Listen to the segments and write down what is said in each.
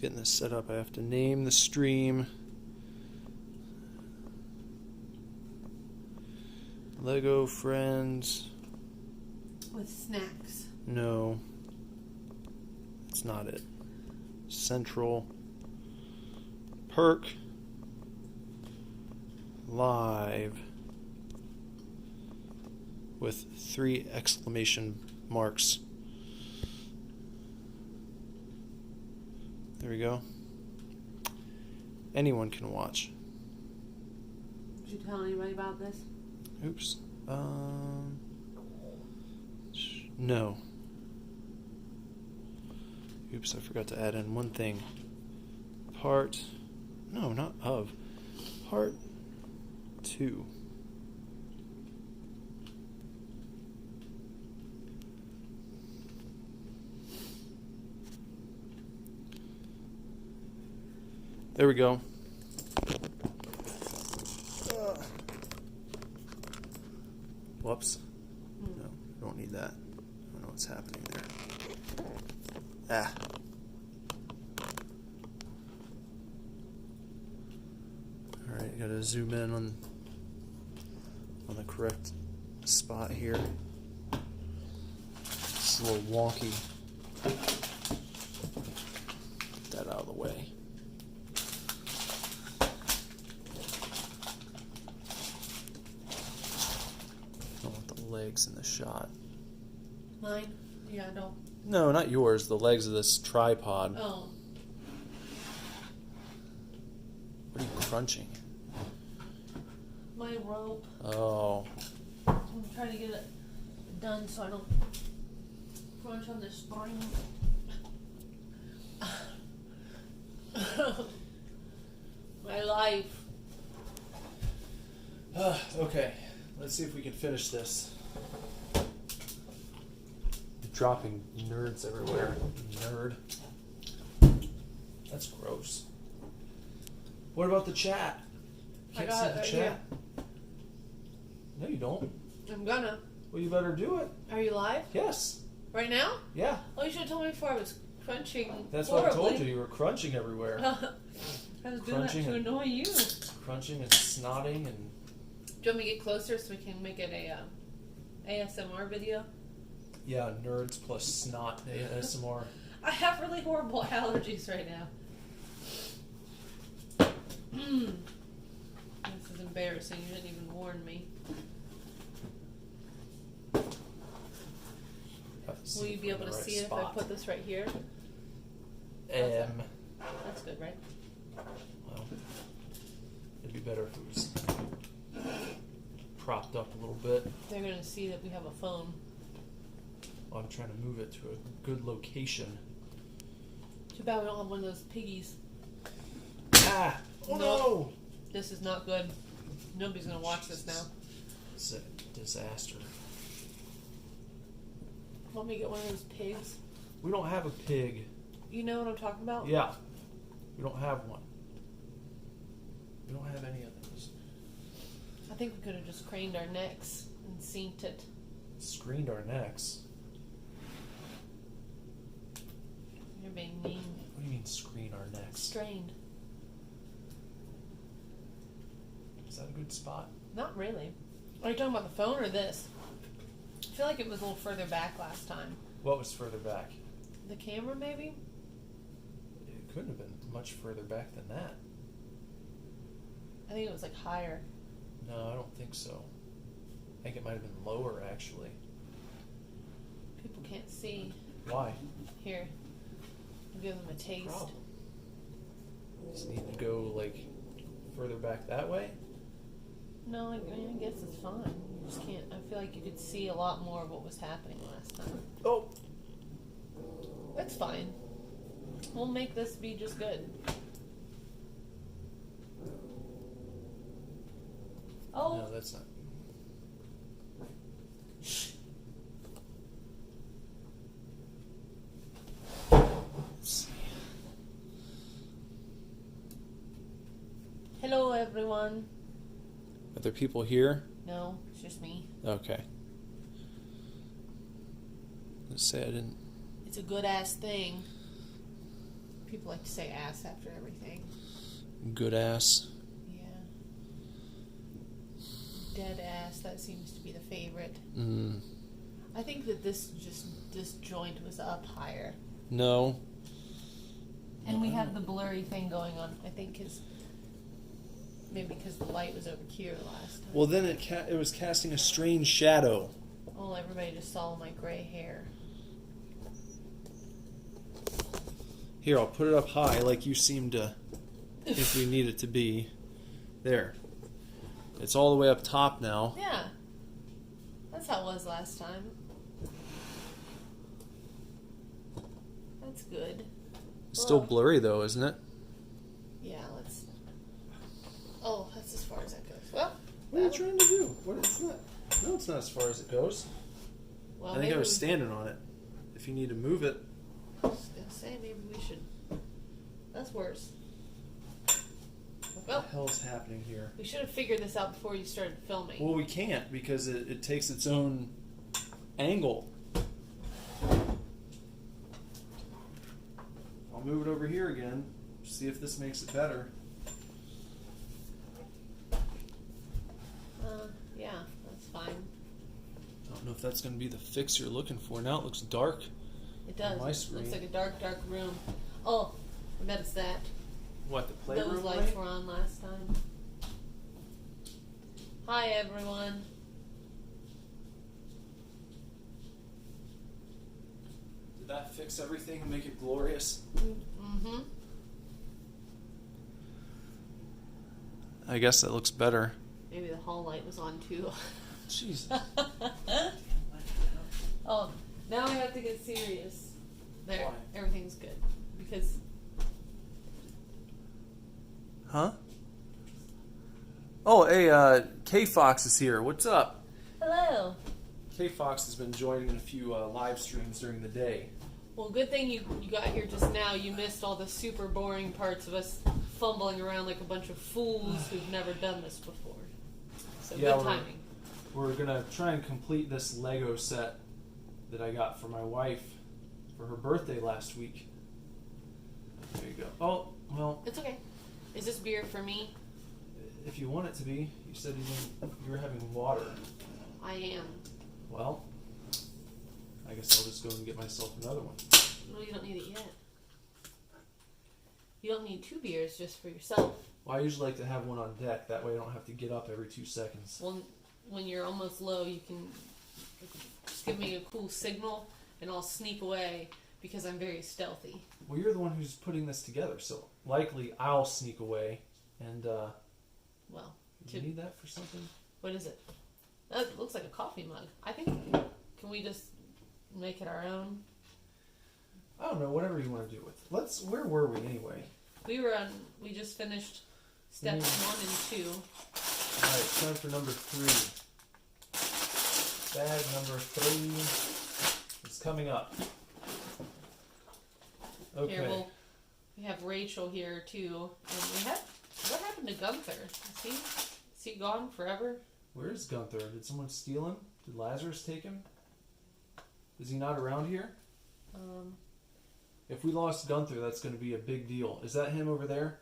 getting this set up. I have to name the stream Lego Friends. With snacks. No. That's not it. Central PERK Live with 3 exclamation marks. There we go. Anyone can watch. Did you tell anybody about this? Oops. No. Oops, I forgot to add in one thing. Part 2. There we go. Whoops. No, I don't need that. I don't know what's happening there. Alright, gotta zoom in on the correct spot here. It's a little wonky. Get that out of the way. Legs in the shot. Mine? Yeah, no. No, not yours. The legs of this tripod. Oh. What are you crunching? My rope. Oh. I'm trying to get it done so I don't crunch on the spring. My life. Okay. Let's see if we can finish this. Dropping nerds everywhere. Nerd. That's gross. What about the chat? Can't see the chat. No, you don't. I'm gonna. Well, you better do it. Are you live? Yes. Right now? Yeah. Oh, you should have told me before I was crunching. That's horribly. what I told you. You were crunching everywhere. I was doing that to annoy you. Crunching and snotting and... Do you want me to get closer so we can make it a ASMR video? Yeah, nerds plus snot ASMR. I have really horrible allergies right now. This is embarrassing. You didn't even warn me. Will you be able to see it if I put this right here? That's good, right? Well, it'd be better if it was propped up a little bit. They're going to see that we have a phone. Well, I'm trying to move it to a good location. Too bad we don't have one of those piggies. Ah! Oh no! This is not good. Nobody's going to watch this now. It's a disaster. Want me to get one of those pigs? We don't have a pig. You know what I'm talking about? Yeah. We don't have one. We don't have any of those. I think we could have just craned our necks and synced it. Screened our necks. You're being mean. What do you mean screen our necks? Strained. Is that a good spot? Not really. Are you talking about the phone or this? I feel like it was a little further back last time. What was further back? The camera, maybe? It couldn't have been much further back than that. I think it was like higher. No, I don't think so. I think it might have been lower, actually. People can't see. Why? Here. I'll give them a taste. Problem. Does it need to go, like, further back that way? No, I guess it's fine. You just can't. I feel like you could see a lot more of what was happening last time. Oh! That's fine. We'll make this be just good. Oh! No, that's not. Hello, everyone. Are there people here? No, it's just me. Okay. Let's say I didn't. It's a good-ass thing. People like to say ass after everything. Good ass. Yeah. Dead ass, that seems to be the favorite. Mm. I think that this joint was up higher. No. And we have the blurry thing going on, I think, maybe because the light was over here last time. Well, then it was casting a strange shadow. Oh, everybody just saw my gray hair. Here, I'll put it up high like you seem to think we need it to be. There. It's all the way up top now. Yeah. That's how it was last time. That's good. It's still blurry though, isn't it? Yeah, let's... Oh, that's as far as that goes. Well, what are you trying to do? What? It's not. No, it's not as far as it goes. Well, I think I was standing on it. If you need to move it. I was going to say, maybe we should... That's worse. Well, What the hell's happening here? we should have figured this out before you started filming. Well, we can't because it takes its own angle. I'll move it over here again. See if this makes it better. Yeah, that's fine. I don't know if that's going to be the fix you're looking for. Now it looks dark. It does. On my It screen. looks like a dark, dark room. Oh, I bet it's that. What, the playroom Those lights light? were on last time. Hi, everyone. Did that fix everything and make it glorious? Mm-hmm. I guess that looks better. Maybe the hall light was on too. Jesus. Oh, now I have to get serious. There, Why? everything's good. Because... Huh? Oh, hey, K-Fox is here. What's up? Hello. K-Fox has been joining in a few live streams during the day. Well, good thing you got here just now. You missed all the super boring parts of us fumbling around like a bunch of fools who've never done this before. So Yeah, good timing. We're going to try and complete this Lego set that I got for my wife for her birthday last week. There you go. Oh, well, It's okay. Is this beer for me? if you want it to be, you said you were having water. I am. Well, I guess I'll just go and get myself another one. No, you don't need it yet. You don't need 2 beers just for yourself. Well, I usually like to have one on deck. That way I don't have to get up every 2 seconds. Well, when you're almost low, you can just give me a cool signal, and I'll sneak away because I'm very stealthy. Well, you're the one who's putting this together, so likely I'll sneak away. And, Well, do you need that for something? what is it? That looks like a coffee mug. I think, can we just make it our own? I don't know, whatever you want to do with it. Where were we anyway? We just finished steps 1 and 2. Alright, time for number 3. Bag number 3 is coming up. Okay. Here, we have Rachel here too. And what happened to Gunther? Is he gone forever? Where's Gunther? Did someone steal him? Did Lazarus take him? Is he not around here? If we lost Gunther, that's going to be a big deal. Is that him over there?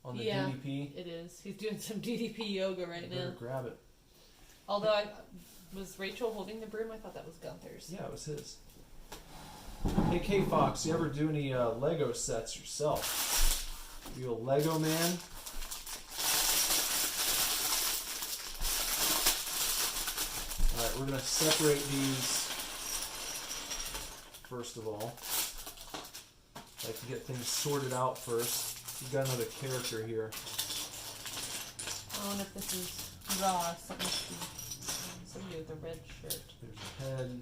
On the DDP? It is. He's doing some DDP yoga right now. Better grab it. Although was Rachel holding the broom? I thought that was Gunther's. Yeah, it was his. Hey, K-Fox, you ever do any Lego sets yourself? You a Lego man? Alright, we're going to separate these first of all. I like to get things sorted out first. We've got another character here. I wonder if this is raw. Somebody with a red shirt. There's a head.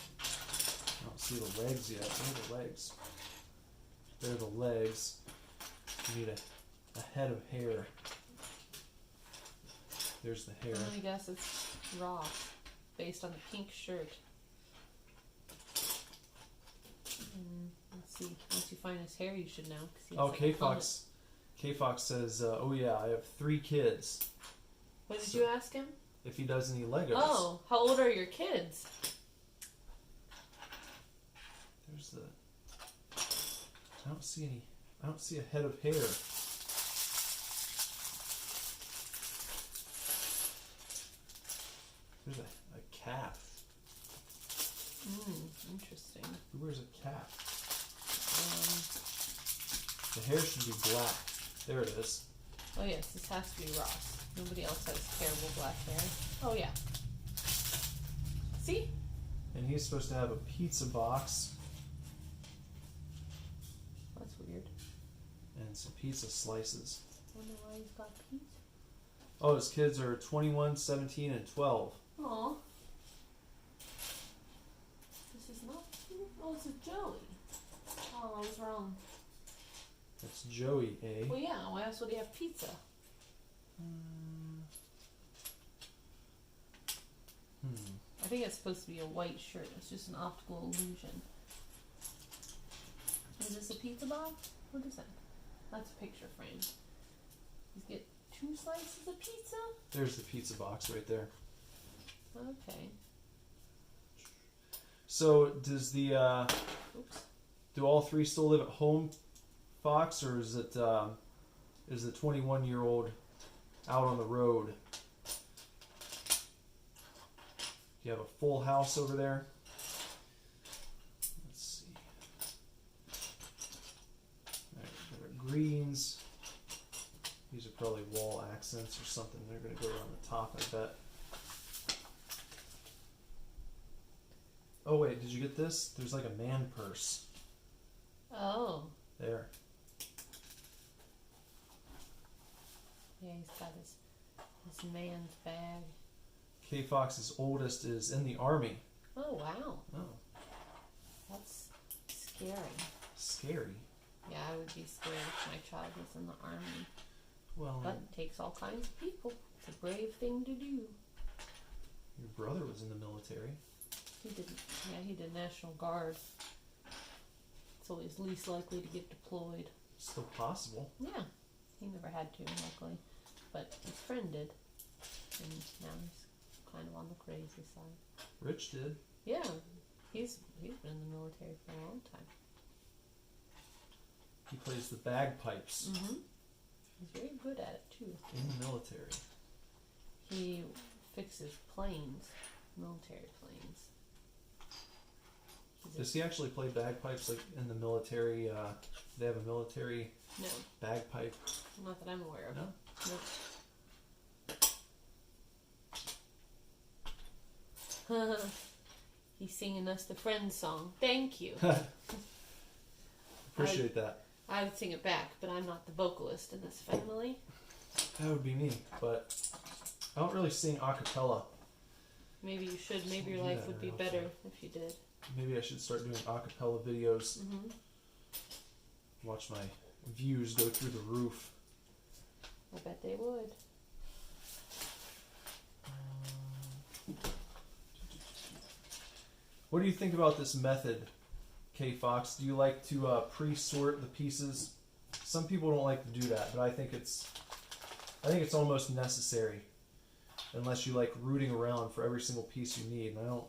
I don't see the legs yet. Where are the legs? There are the legs. You need a head of hair. There's the hair. I guess it's raw, based on the pink shirt. Let's see. Once you find his hair, you should know. Oh, K-Fox. K-Fox says, oh yeah, I have 3 kids. What did you ask him? If he does any Legos. Oh, how old are your kids? There's the I don't see any. I don't see a head of hair. There's a cap. Interesting. Who wears a cap? The hair should be black. There it is. Oh yes, this has to be Ross. Nobody else has terrible black hair. Oh yeah. See? And he's supposed to have a pizza box That's weird. and some pizza slices. Wonder why he's got pizza. Oh, his kids are 21, 17, and 12. Aw. This is not. Oh, this is Joey. Oh, I was wrong. That's Joey, eh? Well, yeah. Why else would he have pizza? I think it's supposed to be a white shirt. It's just an optical illusion. Is this a pizza box? What is that? That's a picture frame. You get 2 slices of pizza? There's the pizza box right there. Okay. So, does the Oops. do all 3 still live at home, Fox, or is it is the 21-year-old out on the road? You have a full house over there. Let's see. Alright, there are greens. These are probably wall accents or something. They're going to go around the top, I bet. Oh wait, did you get this? There's like a man purse. Oh. There. Yeah, he's got his man's bag. K Fox's oldest is in the army. Oh, wow. Oh, That's scary. scary. Yeah, I would be scared if my child was in the army. Well, But it takes all kinds of people. It's a brave thing to do. your brother was in the military. He did. Yeah, he did National Guard. It's always least likely to get deployed. Still possible. Yeah, he never had to, luckily, but his friend did, and now he's kind of on the crazy side. Rich did. Yeah, he's been in the military for a long time. He plays the bagpipes He's very good at it too. in the military. He fixes planes, military planes. Does he actually play bagpipes like in the military? They have a military No, bagpipe. not that I'm aware of. No? Nope. He's singing us the Friends song. Thank you. Appreciate that. I would sing it back, but I'm not the vocalist in this family. That would be me, but I don't really sing a cappella. Maybe you should. Maybe your Yeah, life would be I'll better try. if you did. Maybe I should start doing a cappella videos. Watch my views go through the roof. I bet they would. What do you think about this method, K Fox? Do you like to pre-sort the pieces? Some people don't like to do that, but I think it's almost necessary, unless you like rooting around for every single piece you need. And I don't.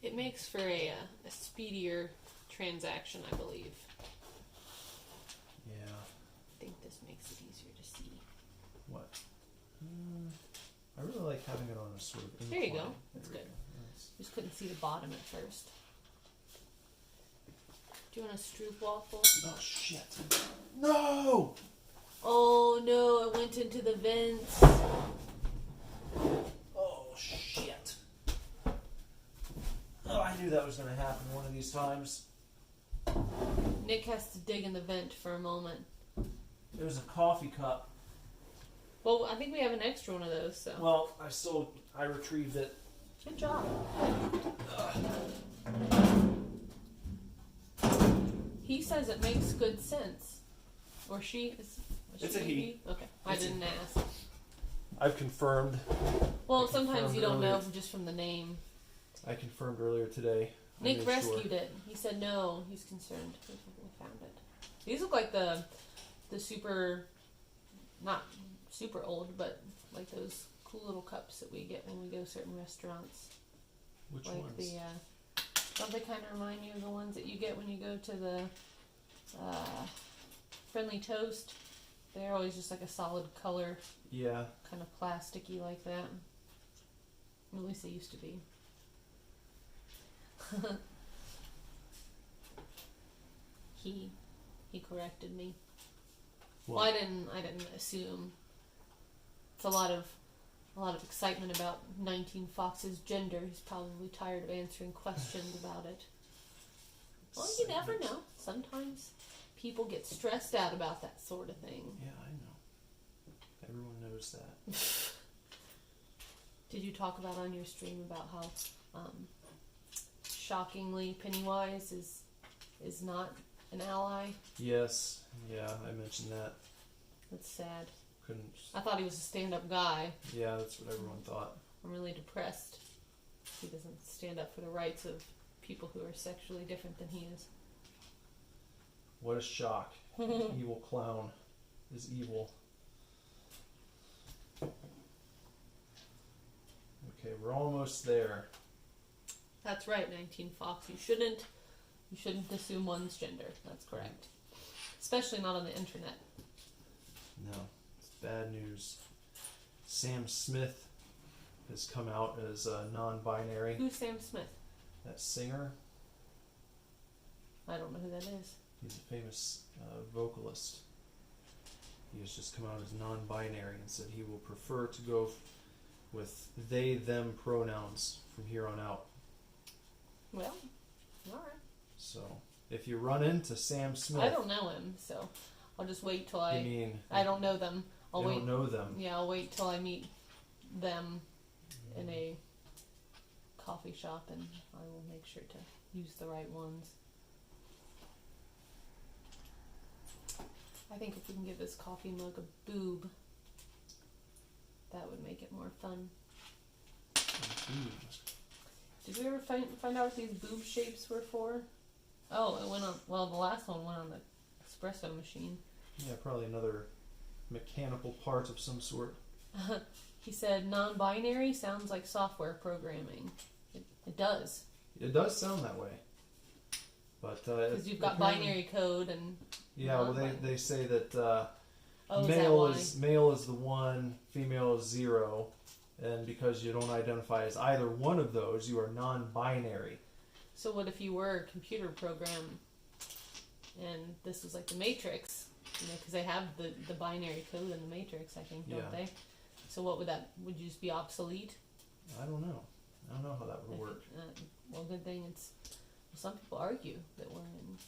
It makes for a speedier transaction, I believe. Yeah. I think this makes it easier to see. What? I really like having it on a sort of incline. There you go. That's There we good. go. Nice. Just couldn't see the bottom at first. Do you want a stroop waffle? Oh shit! No! Oh no, it went into the vents. Oh shit! Oh, I knew that was going to happen one of these times. Nick has to dig in the vent for a moment. There's a coffee cup. Well, I think we have an extra one of those, so. Well, I retrieved it. Good job. He says it makes good sense. Or she? It's a he. Okay, I It's a didn't ask. I've confirmed. Well, I sometimes you confirmed don't know earlier. just from the name. I confirmed earlier today. I Nick made rescued sure. it. He said no. He's concerned. We found it. These look like the super, not super old, but like those cool little cups that we get when we go to certain restaurants. Which Like ones? don't they kind of remind you of the ones that you get when you go to the Friendly Toast. They're always just like a solid color, Yeah. kind of plasticky like that. At least they used to be. He corrected me. Well, I didn't assume. It's a lot of excitement about 19 Fox's gender. He's probably tired of answering questions about it. Well, you never know. Sometimes people get stressed out about that sort of thing. Yeah, I know. Everyone knows that. Did you talk about on your stream about how shockingly Pennywise is not an ally? Yes. Yeah, I mentioned that. That's sad. Couldn't. I thought he was a stand-up guy. Yeah, that's what everyone thought. I'm really depressed. He doesn't stand up for the rights of people who are sexually different than he is. What a shock. Evil clown is evil. Okay, we're almost there. That's right, 19 Fox. You shouldn't assume one's gender. That's correct. Especially not on the internet. No, it's bad news. Sam Smith has come out as non-binary. Who's Sam Smith? That singer. I don't know who that is. He's a famous vocalist. He has just come out as non-binary and said he will prefer to go with they, them pronouns from here on out. Well, alright. So, if you run into Sam Smith... I don't know him, so I'll just wait till I... You mean... I don't know them. You don't know them. Yeah, I'll wait till I meet them in a coffee shop, and I will make sure to use the right ones. I think if we can give this coffee mug a boob, that would make it more fun. Did we ever find out what these boob shapes were for? Oh, it went on. Well, the last one went on the espresso machine. Yeah, probably another mechanical part of some sort. He said non-binary sounds like software programming. It does. It does sound that way. But because you've got binary code and... Yeah, well, they say that male is the 1, female is 0, and because you don't identify as either one of those, you are non-binary. So what if you were a computer program, and this was like the Matrix? You know, because they have the binary code in the Matrix, I think, don't they? So what would that? Would you just be obsolete? I don't know. I don't know how that would work. Well, good thing it's. Some people argue that we're in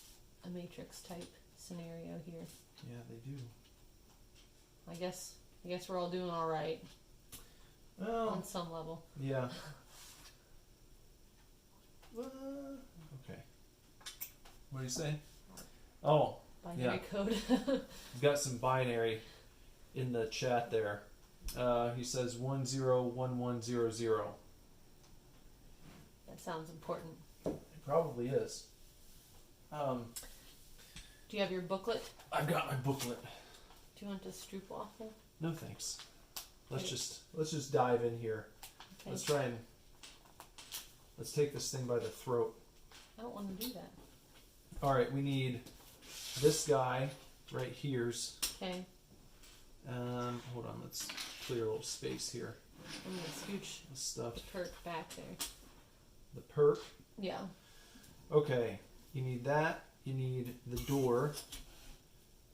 a Matrix type scenario here. Yeah, they do. I guess we're all doing all right. Well, on some level. Yeah. Okay. What do you say? Oh, binary code. We've got some binary in the chat there. He says 101100. That sounds important. It probably is. Do you have your booklet? I've got my booklet. Do you want a stroopwafel? No thanks. Let's just dive in here. Okay. Let's take this thing by the throat. I don't want to do that. All right, we need this guy right here's. Okay. Hold on, let's clear a little space here. I'm gonna scooch stuff. the PERK back there. The PERK? Yeah. Okay, you need that. You need the door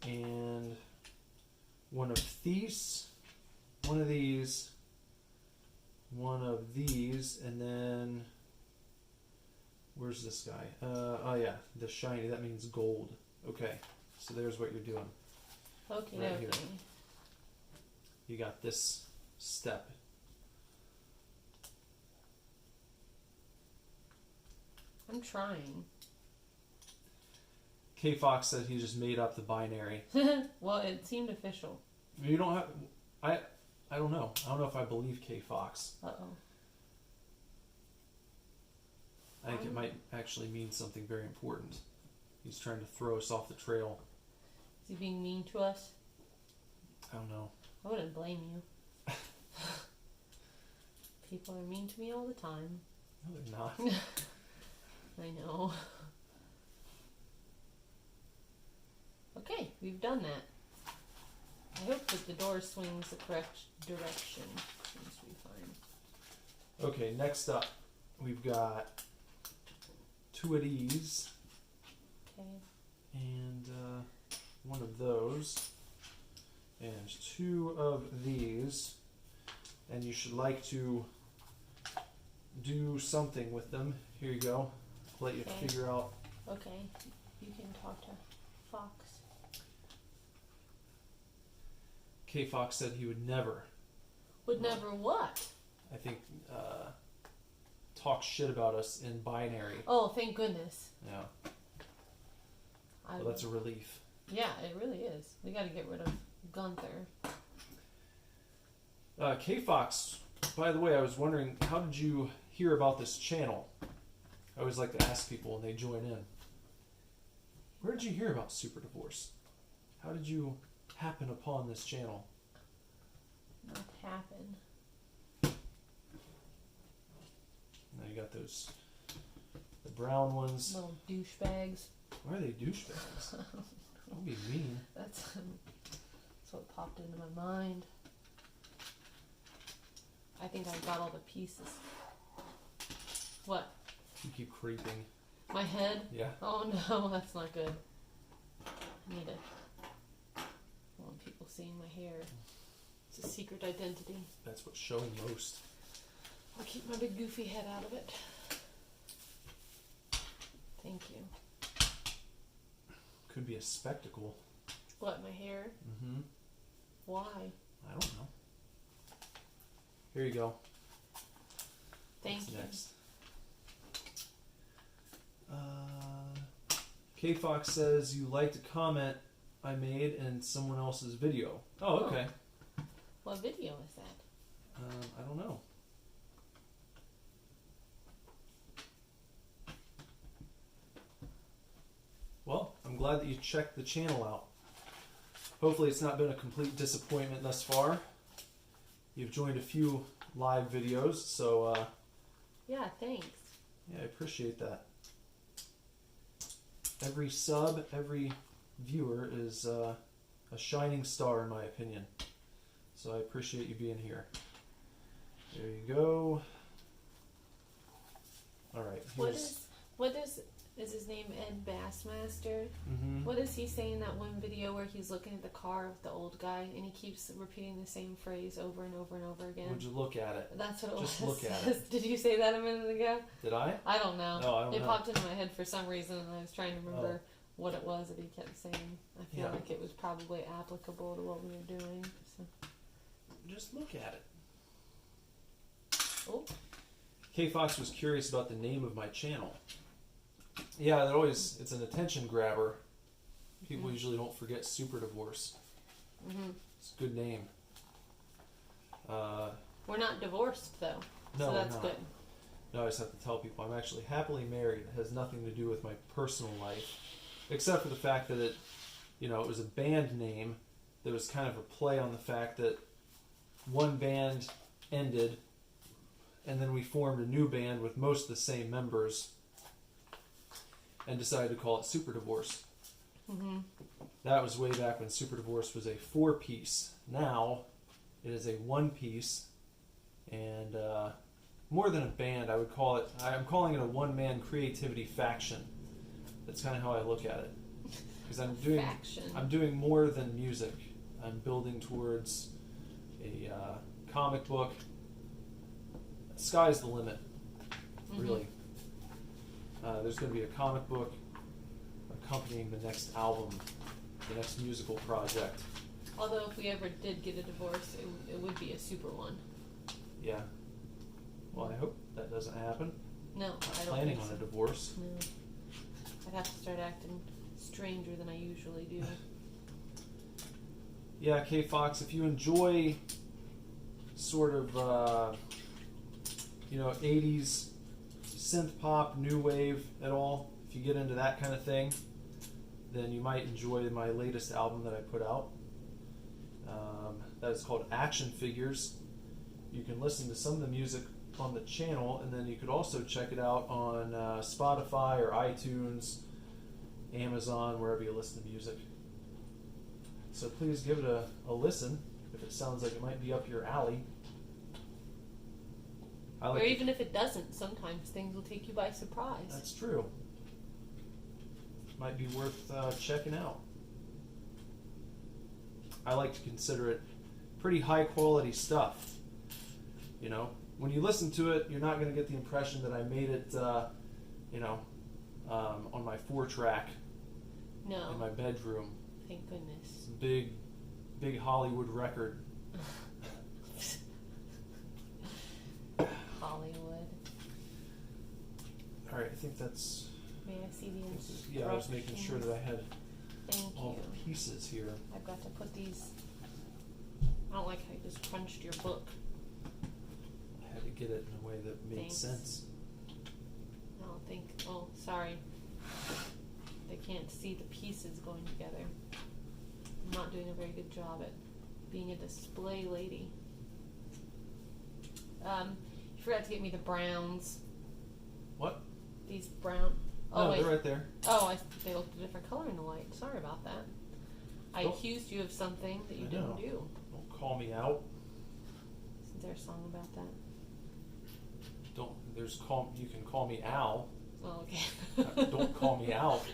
and one of these, one of these, one of these, and then where's this guy? Oh yeah, the shiny. That means gold. Okay, so there's what you're doing. Okay, right okay. Here. You got this step. I'm trying. K Fox said he just made up the binary. Well, it seemed official. You don't have. I don't know. I don't know if I believe K Fox. Uh-oh. I think it might actually mean something very important. He's trying to throw us off the trail. Is he being mean to us? I don't know. I wouldn't blame you. People are mean to me all the time. No, they're not. I know. we've done that. I hope that the door swings the correct direction. Seems to be fine. Okay, next up, we've got 2 of these Okay. and 1 of those, and 2 of these, and you should like to do something with them. Here you go. Let you Okay. figure out. Okay. You can talk to Fox. K Fox said he would never, Would never what? I think, talk shit about us in binary. Oh, thank goodness. Yeah, I well, that's a relief. Yeah, it really is. We got to get rid of Gunther. K Fox, by the way, I was wondering, how did you hear about this channel? I always like to ask people when they join in. Where did you hear about Super Divorce? How did you happen upon this channel? Not happen. Now you got the brown ones. Little douchebags. Why are they douchebags? Don't be mean. That's what popped into my mind. I think I got all the pieces. What? You keep creeping. My head? Yeah. Oh no, that's not good. I need it. I don't want people seeing my hair. It's a secret identity. That's what's showing most. I'll keep my big goofy head out of it. Thank you. Could be a spectacle. What, my hair? Mm-hmm. Why? I don't know. Here you go. Thank What's you. next? K Fox says you liked a comment I made in someone else's video. Oh, okay. What video is that? I don't know. Well, I'm glad that you checked the channel out. Hopefully it's not been a complete disappointment thus far. You've joined a few live videos, so Yeah, thanks. yeah, I appreciate that. Every sub, every viewer is a shining star in my opinion. So I appreciate you being here. There you go. Alright, What is his name Ed Bassmaster? Mm-hmm. What does he say in that one video where he's looking at the car of the old guy and he keeps repeating the same phrase over and over and over again? Would you look at it? That's what it Just was. look at it. Did you say that a minute ago? Did I? I don't know. No, I don't it know. popped into my head for some reason and I was trying to remember what it was that he kept saying. I feel Yeah. like it was probably applicable to what we were doing. So. Just look at it. Oh. K Fox was curious about the name of my channel. Yeah, it's an attention grabber. People usually don't forget Super Divorce. Mm-hmm. It's a good name. We're not divorced though, No, so that's we're not. good. No, I just have to tell people I'm actually happily married. It has nothing to do with my personal life, except for the fact that it was a band name that was kind of a play on the fact that one band ended, and then we formed a new band with most of the same members, and decided to call it Super Divorce. Mm-hmm. That was way back when Super Divorce was a 4-piece. Now it is a 1-piece, and more than a band, I would call it. I'm calling it a one-man creativity faction. That's kind of how I look at it, because I'm doing more than music. I'm building towards a comic book. Sky's the limit, really. There's going to be a comic book accompanying the next album, the next musical project. Although if we ever did get a divorce, it would be a super one. Yeah. Well, I hope that doesn't happen. No, I'm not I don't planning think on so. a divorce. No. I'd have to start acting stranger than I usually do. Yeah, K Fox, if you enjoy sort of 80s synth pop, new wave at all, if you get into that kind of thing, then you might enjoy my latest album that I put out. That is called Action Figures. You can listen to some of the music on the channel, and then you could also check it out on Spotify or iTunes, Amazon, wherever you listen to music. So please give it a listen if it sounds like it might be up your alley. Or even if it doesn't, sometimes things will take you by surprise. That's true. Might be worth checking out. I like to consider it pretty high quality stuff. You know, when you listen to it, you're not going to get the impression that I made it, on my 4-track No. in my bedroom. Thank goodness. It's a big Hollywood record. Hollywood. All right, I think that's. May I see the instructions? Yeah, I was making sure that I had Thank all you. the pieces here. I've got to put these. I don't like how you just crunched your book. I had to get it in a way that made Thanks. sense. I don't think. Oh, sorry. They can't see the pieces going together. I'm not doing a very good job at being a display lady. You forgot to get me the browns. What? These brown. Oh, No, wait. they're right there. Oh, they looked a different color in the light. Sorry about that. I Don't- accused you of something that you I didn't know. do. Don't call me out. Isn't there a song about that? You can call me Al. Oh, okay. Don't call me out.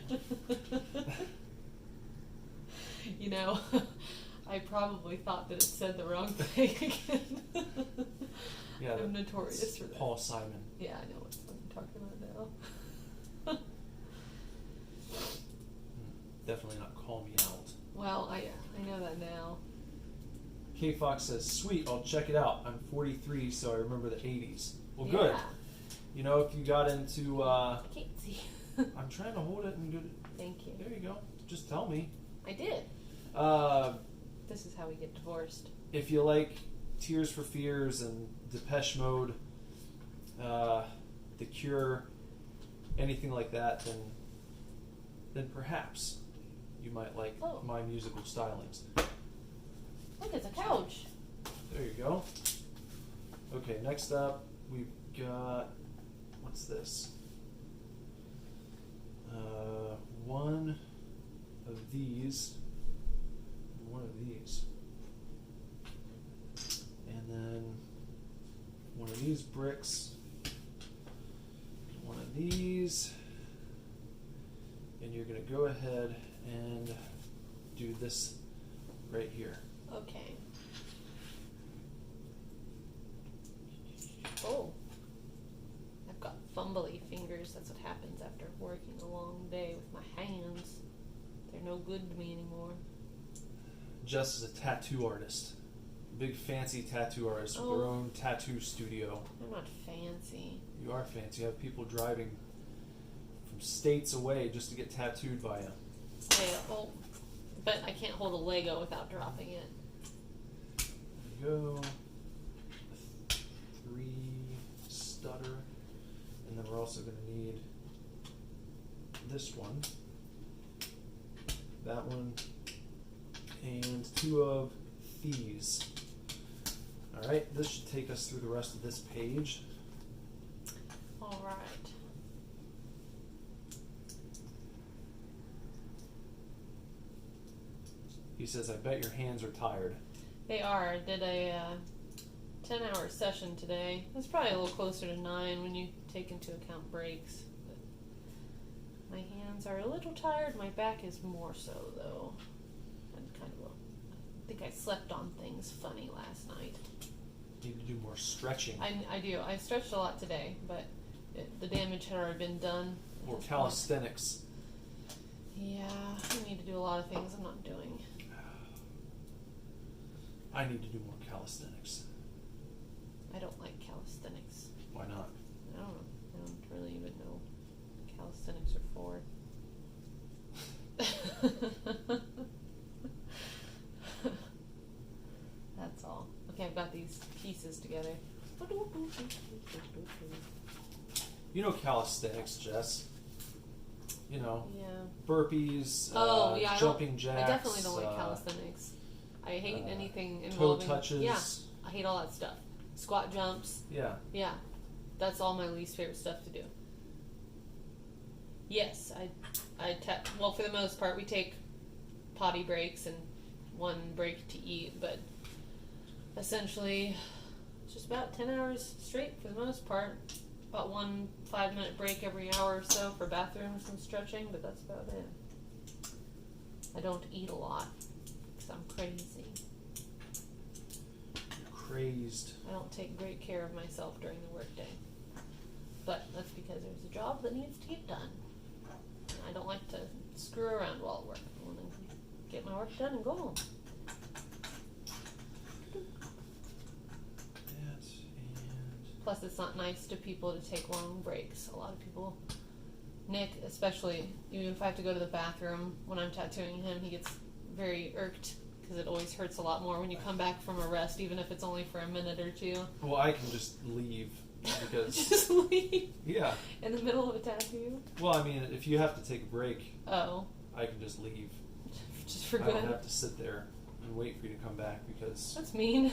You know, I probably thought that it said the wrong thing again. Yeah, I'm notorious it's for that. Paul Simon. Yeah, I know what I'm talking about now. Definitely not call me out. Well, I know that now. K Fox says, "Sweet, I'll check it out. I'm 43, so I remember the 80s." Well, Yeah. good. You know, if you got into, I can't see. I'm trying to hold it and do it. Thank you. There you go. Just tell me. I did. Uh, This is how we get divorced. if you like Tears for Fears and Depeche Mode, The Cure, anything like that, then perhaps you might like Oh. my musical stylings. Look, it's a couch. There you go. Okay, next up we've got, what's this? One of these, and then one of these bricks, one of these, and you're going to go ahead and do this right here. Okay. Oh. I've got fumbly fingers. That's what happens after working a long day with my hands. They're no good to me anymore. Jess is a tattoo artist. Big fancy tattoo artist with their own tattoo studio. I'm not fancy. You are fancy. You have people driving from states away just to get tattooed by you. Yeah, oh, but I can't hold a Lego without dropping it. There you go. 3 stutter. And then we're also going to need this one, that one, and 2 of these. Alright, this should take us through the rest of this page. All right. He says, "I bet your hands are tired." They are. I did a 10-hour session today. It's probably a little closer to 9 when you take into account breaks. But my hands are a little tired. My back is more so, though. I think I slept on things funny last night. Need to do more stretching. I do. I stretched a lot today, but the damage had already been done. Or calisthenics. Yeah, I need to do a lot of things I'm not doing. I need to do more calisthenics. I don't like calisthenics. Why not? I don't know. I don't really even know what calisthenics are for. That's all. Okay, I've got these pieces together. You know calisthenics, Jess. You know, Yeah. burpees, Oh, yeah. jumping jacks. I definitely don't like calisthenics. I hate anything toe involving touches. Yeah, I hate all that stuff. Squat jumps. Yeah. Yeah, that's all my least favorite stuff to do. Yes, well, for the most part, we take potty breaks and one break to eat, but essentially it's just about 10 hours straight for the most part. About 1 5-minute break every hour or so for bathrooms and stretching, but that's about it. I don't eat a lot because I'm crazy. You're crazed. I don't take great care of myself during the workday. But that's because there's a job that needs to get done. And I don't like to screw around while at work. I want to get my work done and go home. Plus, it's not nice to people to take long breaks. A lot of people, Nick especially, even if I have to go to the bathroom when I'm tattooing him, he gets very irked because it always hurts a lot more when you come back from a rest, even if it's only for a minute or two. Well, I can just leave because just leave. Yeah. In the middle of a tattoo. Well, I mean, if you have to take a break, oh, I can just leave. Just for I good. don't have to sit there and wait for you to come back because. That's mean.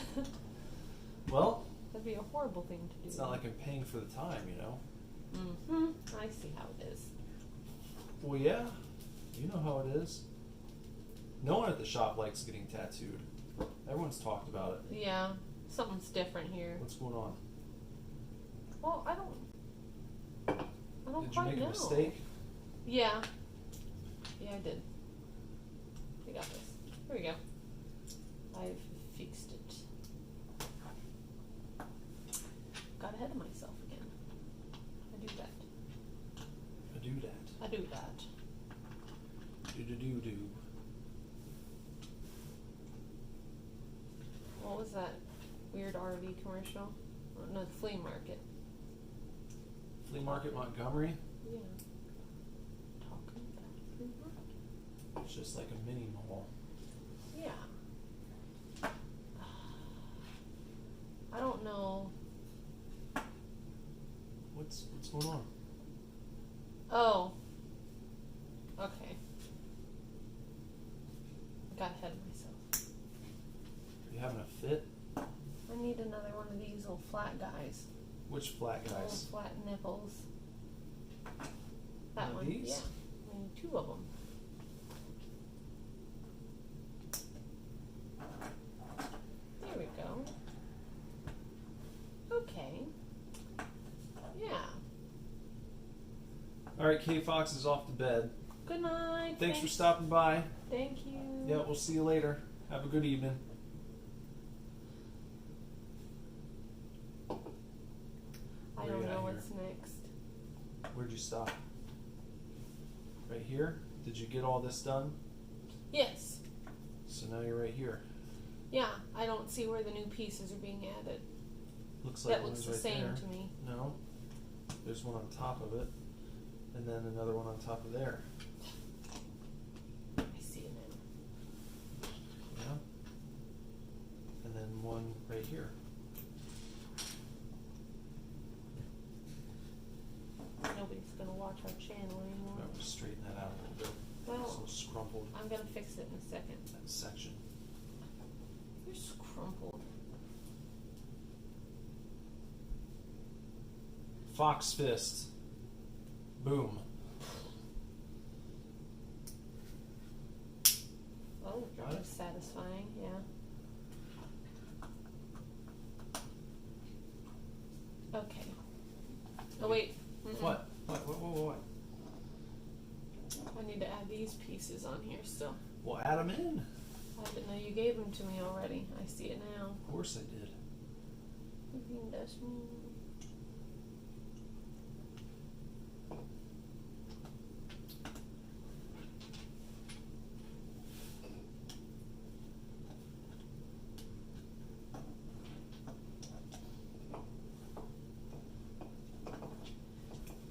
Well. That'd be a horrible thing to do. It's not like I'm paying for the time, you know. Mm-hmm. I see how it is. Well, yeah. You know how it is. No one at the shop likes getting tattooed. Everyone's talked about it. Yeah. Something's different here. What's going on? Well, I don't Did you quite make know. a mistake? Yeah. Yeah, I did. I got this. Here we go. I've fixed it. Got ahead of myself again. I do that. I do that. I do that. Do. What was that weird RV commercial? Oh, no, the flea market. Flea Market Montgomery? Yeah. Talking about the flea market. It's just like a mini mall. Yeah. I don't know. What's going on? Oh. Okay. I got ahead of myself. Are you having a fit? I need another one of these little flat guys. Which flat Little guys? flat nipples. That One of one. these? Yeah. I need 2 of them. There we go. Okay. Yeah. All right, K Fox is off to bed. Good night. Thanks for stopping by. Thank you. Yeah, we'll see you later. Have a good evening. I Where don't you at know here? what's next. Where'd you stop? Right here? Did you get all this done? Yes. So now you're right here. Yeah, I don't see where the new pieces are being added. Looks like That one looks is the right same there. to me. No. There's one on top of it. And then another one on top of there. I see it now. Yeah. And then one right here. Nobody's gonna watch our channel anymore. I'm gonna straighten that out a little bit. Well, It's so scrumpled, I'm gonna fix it in a second. that section. You're scrumpled. Fox fist. Boom. Oh, Got that it? was satisfying, yeah. Okay. Oh wait. Mm-mm. What? What? I need to add these pieces on here still. Well, add them in. I didn't know you gave them to me already. I see it now. Of course I did. You can dust me.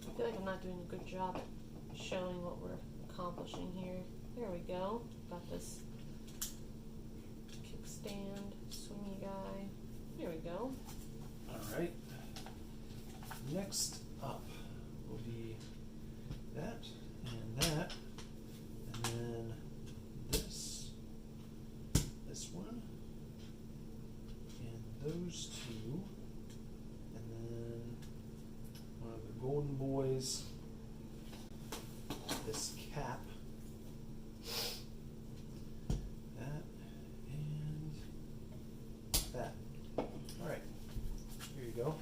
I feel like I'm not doing a good job at showing what we're accomplishing here. There we go. Got this kickstand, swingy guy. There we go. Alright. Next up will be that, and that, and then this one, and those two, and then one of the golden boys, this cap, you go.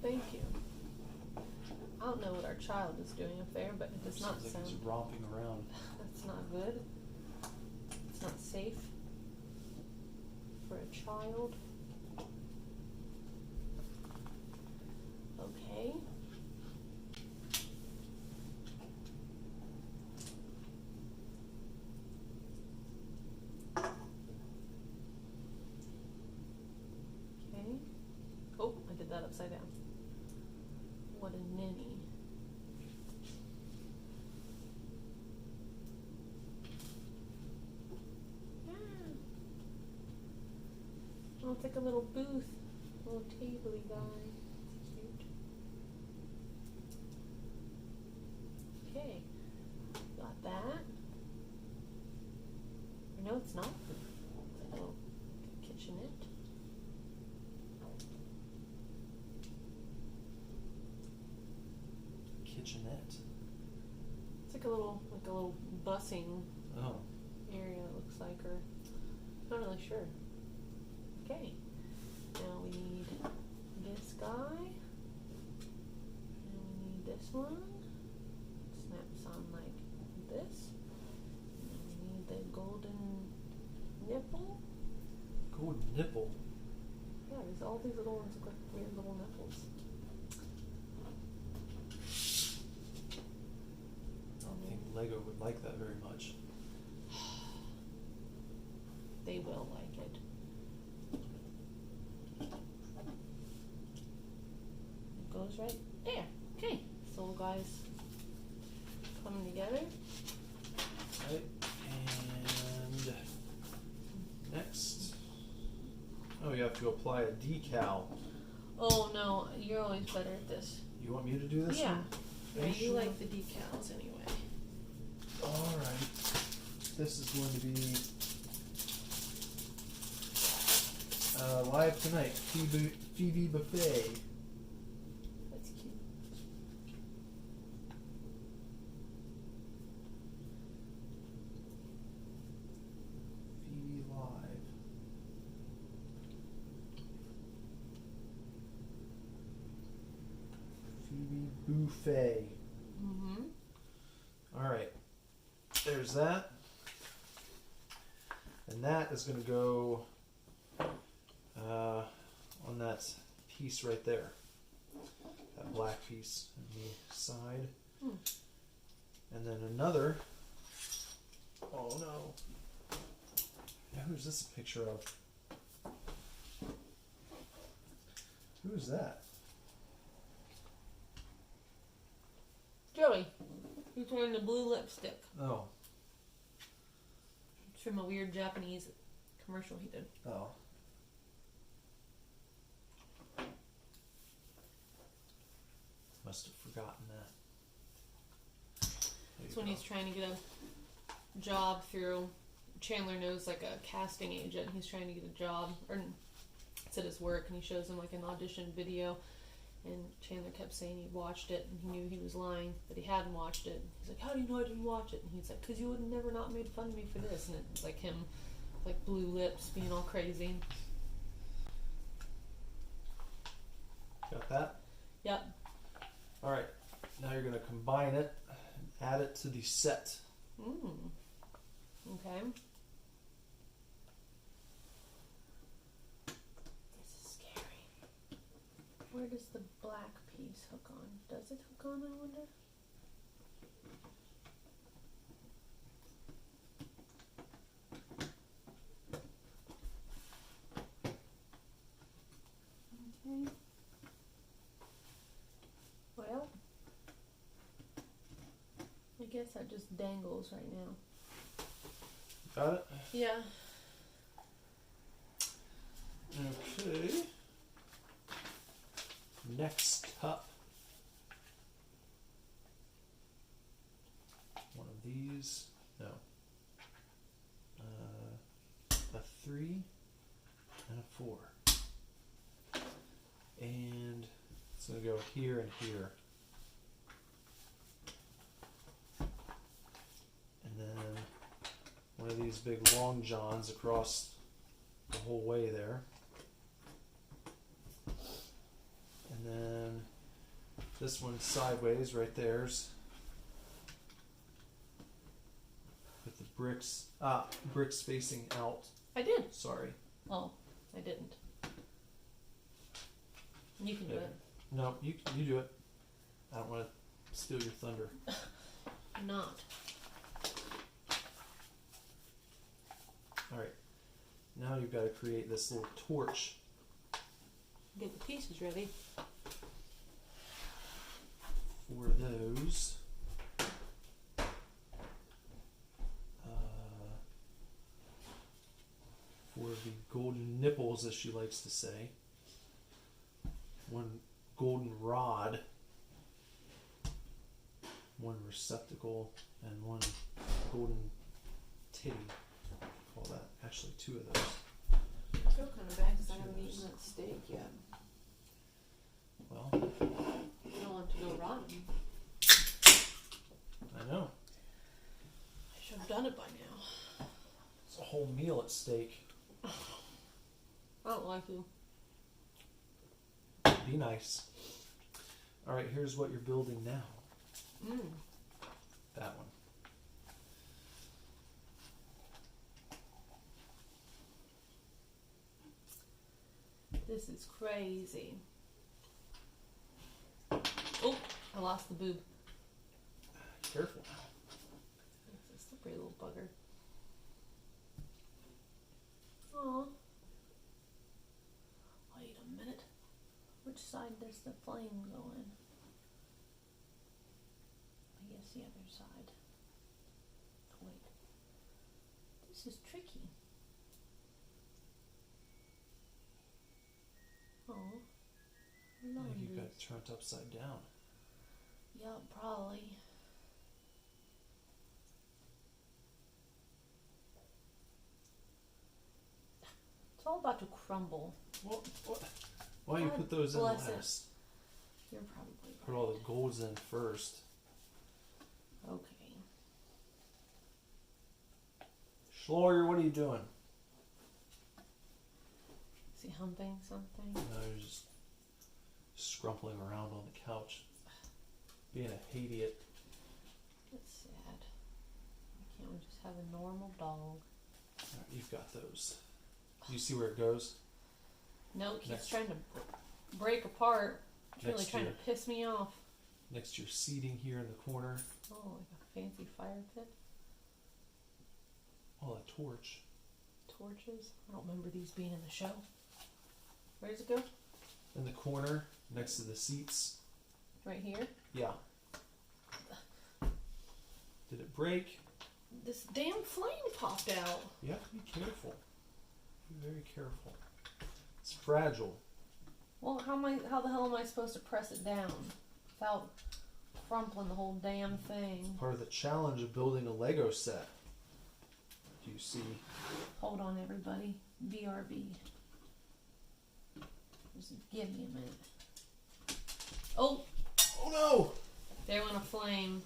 Thank you. I don't know what our child is doing up there, but it does not Sounds like sound. he's romping around. That's not good. It's not safe for a child. Okay. Okay. Oh, I did that upside down. What a ninny. Oh, it's like a little booth, a little tabley guy. Cute. Okay, got that. Or no, it's not. It's like a little kitchenette. Kitchenette. It's like a little busing Oh. area. It looks like, or not really sure. Okay, now we need this guy, and we need this one. Snaps on like this. And then we need the golden nipple. Golden nipple. Yeah, there's all these little ones look like weird little nipples. I don't think Lego would like that very much. They will like it. It goes right there. Okay, so guys, coming together. Right. And next. Oh, you have to apply a decal. Oh no, you're always better at this. You want me to do this Yeah. one? Yeah, Are you sure? like the decals anyway. Alright. This is going to be live tonight. Phoebe Buffet. That's cute. Phoebe Live. Phoebe Buffet. Mm-hmm. Alright. There's that. And that is going to go on that piece right there. That black piece on the side. Hmm. And then another. Oh no. Now, who's this a picture of? Who is that? Joey, he's wearing the blue lipstick. Oh. It's from a weird Japanese commercial he did. Oh. Must have forgotten that. There It's you when go. he's trying to get a job through. Chandler knows like a casting agent. He's trying to get a job, or it's at his work, and he shows him like an audition video. And Chandler kept saying he'd watched it, and he knew he was lying, that he hadn't watched it. He's like, "How do you know I didn't watch it?" And he's like, "'Cause you would have never not made fun of me for this." And it's like him, like blue lips, being all crazy. Got that? Yep. Alright. Now you're going to combine it and add it to the set. Okay. This is scary. Where does the black piece hook on? Does it hook on, I wonder? Okay. Well, I guess that just dangles right now. Got it? Yeah. Okay. Next up. One of these. No. A 3 and a 4. And it's going to go here and here. And then one of these big long johns across the whole way there. And then this one's sideways right there's. With the bricks facing out. I did. Sorry. Oh, I didn't. You can do it. No, you do it. I don't want to steal your thunder. Not. Alright. Now you've got to create this little torch. Get the pieces ready. For those. For the golden nipples, as she likes to say. One golden rod. One receptacle. And one golden titty. Call that. Actually, two of those. I feel kind of bad because I haven't eaten that steak yet. Well, I don't want it to go rotten. I know. I should have done it by now. It's a whole meal at stake. I don't like you. Be nice. Alright, here's what you're building now. That one. This is crazy. Oh, I lost the boob. Careful now. It's a slippery little bugger. Aw. Wait a minute. Which side does the flame go in? I guess the other side. Wait. This is tricky. Oh. I think you've got it turned upside down. Yeah, probably. It's all about to crumble. What? Why don't you put those in bless it. last? You're probably right. Put all the golds in first. Okay. Schloyer, what are you doing? Is he humping something? No, you're just scrumpling around on the couch. Being a idiot. That's sad. Why can't we just have a normal dog? Alright, you've got those. Do you see where it goes? No, it keeps trying to break apart. It's really Next trying year. to piss me off. Next to your seating here in the corner. Oh, like a fancy fire pit. Oh, a torch. Torches. I don't remember these being in the show. Where does it go? In the corner, next to the seats. Right here? Yeah. Did it break? This damn flame popped out. You have to be careful. Be very careful. It's fragile. Well, how the hell am I supposed to press it down without crumpling the whole damn thing? Part of the challenge of building a Lego set. Do you see? Hold on, everybody. BRB. Just give me a minute. Oh! Oh no! There went a flame.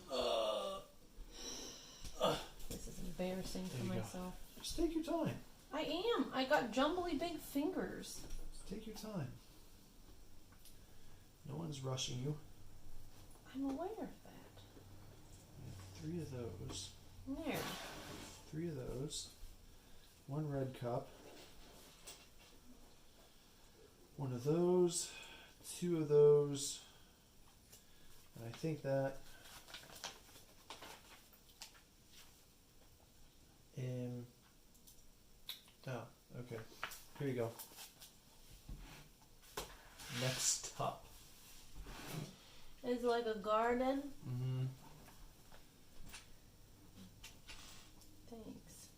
This is embarrassing for There you go. myself. Just take your time. I am. I got jumbly big fingers. Just take your time. No one's rushing you. I'm aware of that. 3 of those. There. 3 of those. 1 red cup. 1 of those. 2 of those. And I think that oh, okay. Here you go. Next up. It's like a garden. Mm-hmm. Thanks.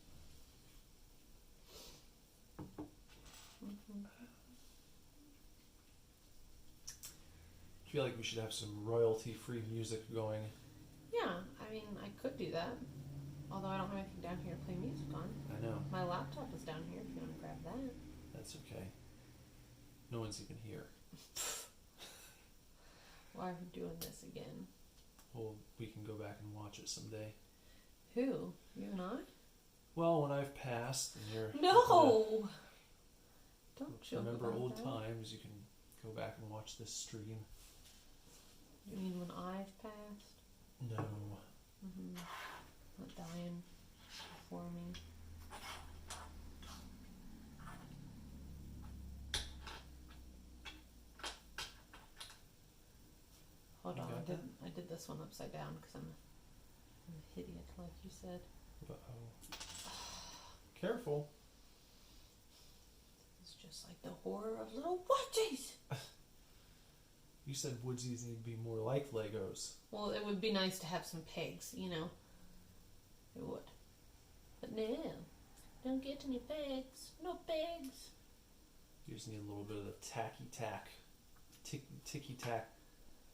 I feel like we should have some royalty-free music going. Yeah, I mean, I could do that. Although I don't have anything down here to play music on. I know. My laptop is down here if you want to grab that. That's okay. No one's even here. Why are we doing this again? Well, we can go back and watch it someday. Who? You and I? Well, when I've passed and you're No! Don't joke remember about old that. times, you can go back and watch this stream. You mean when I've passed? No. Not dying before me. Hold You on, got I did this one upside down because I'm a idiot, like you said. Uh-oh. Careful. It's just like the horror of little witches. You said woodsies need to be more like Legos. Well, it would be nice to have some pegs, you know. It would. But no, don't get any pegs. No pegs. You just need a little bit of the tacky tack. Ticky tack.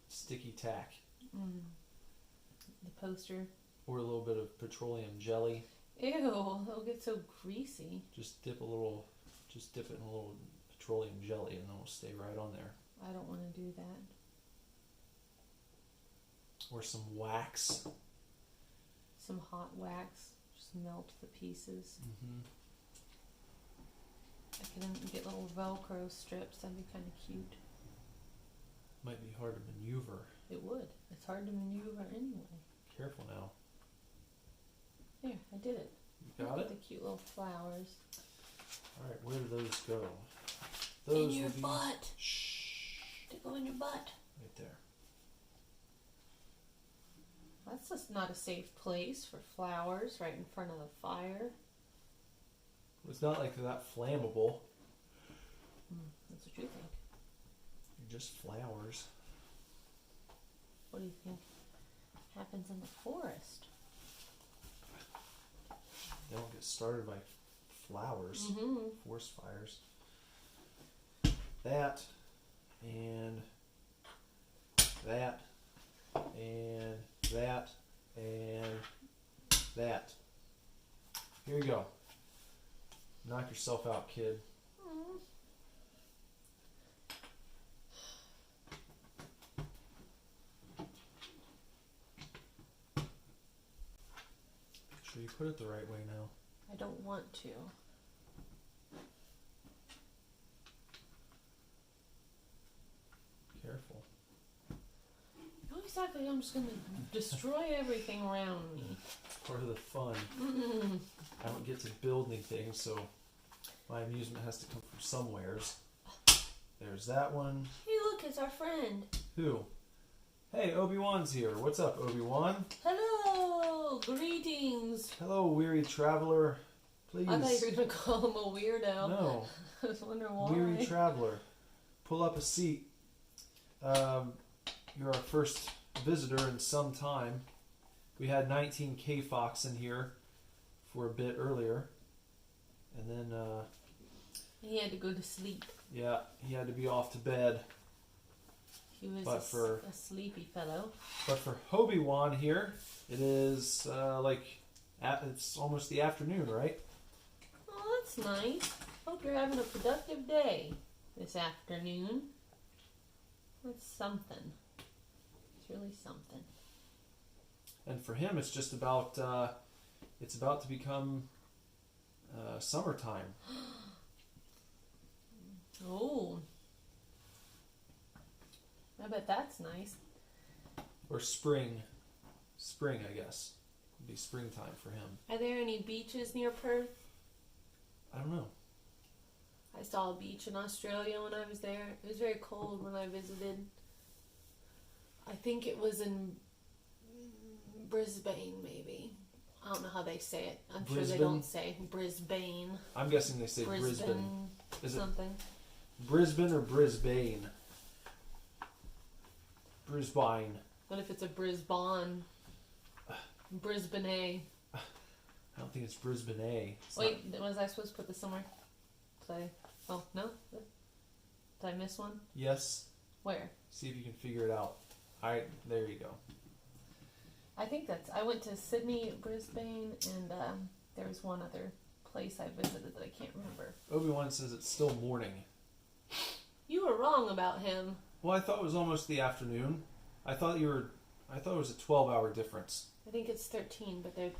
Sticky tack. The poster. Or a little bit of petroleum jelly. Ew, it'll get so greasy. Just dip it in a little petroleum jelly and then it'll stay right on there. I don't want to do that. Or some wax. Some hot wax. Just melt the pieces. I can get little Velcro strips. That'd be kind of cute. Might be hard to maneuver. It would. It's hard to maneuver anyway. Careful now. There, I did it. You got Look it? at the cute little flowers. Alright, where do those go? Those in your will be... butt. Shh. They go in your butt. Right there. That's just not a safe place for flowers right in front of the fire. It's not like they're that flammable. That's what you think. They're just flowers. What do you think happens in the forest? They don't get started by flowers. Forest fires. That. And that. And that. And that. Here you go. Knock yourself out, kid. Make sure you put it the right way now. I don't want to. Careful. No, exactly. I'm just going to destroy everything around me. It's part of the fun. I don't get to build anything, so my amusement has to come from somewheres. There's that one. Hey, look, it's our friend. Who? Hey, Obi-Wan's here. What's up, Obi-Wan? Hello! Greetings! Hello, weary traveler. Please. I thought you were going to call him a weirdo. No. I was wondering why. Weary traveler. Pull up a seat. You're our first visitor in some time. We had 19 K-Fox in here for a bit earlier. And then, He had to go to sleep. yeah, he had to be off to bed. He was a sleepy fellow. But for Obi-Wan here, it is it's almost the afternoon, right? Oh, that's nice. Hope you're having a productive day this afternoon. That's something. It's really something. And for him, it's just about to become summertime. Oh. I bet that's nice. Or spring. Spring, I guess. It'd be springtime for him. Are there any beaches near Perth? I don't know. I saw a beach in Australia when I was there. It was very cold when I visited. I think it was in Brisbane, maybe. I don't know how they say it. I'm sure they don't say Brisbane. I'm guessing they say Brisbane. Is something. It Brisbane or Brisbane? Brisbane. What if it's a Brisbane? Brisbane. I don't think it's Brisbane. Wait, was I supposed to put this somewhere? Oh, no? Did I miss one? Yes. Where? See if you can figure it out. Alright, there you go. I think I went to Sydney, Brisbane, and there was one other place I visited that I can't remember. Obi-Wan says it's still morning. You were wrong about him. Well, I thought it was almost the afternoon. I thought it was a 12-hour difference. I think it's 13, but you're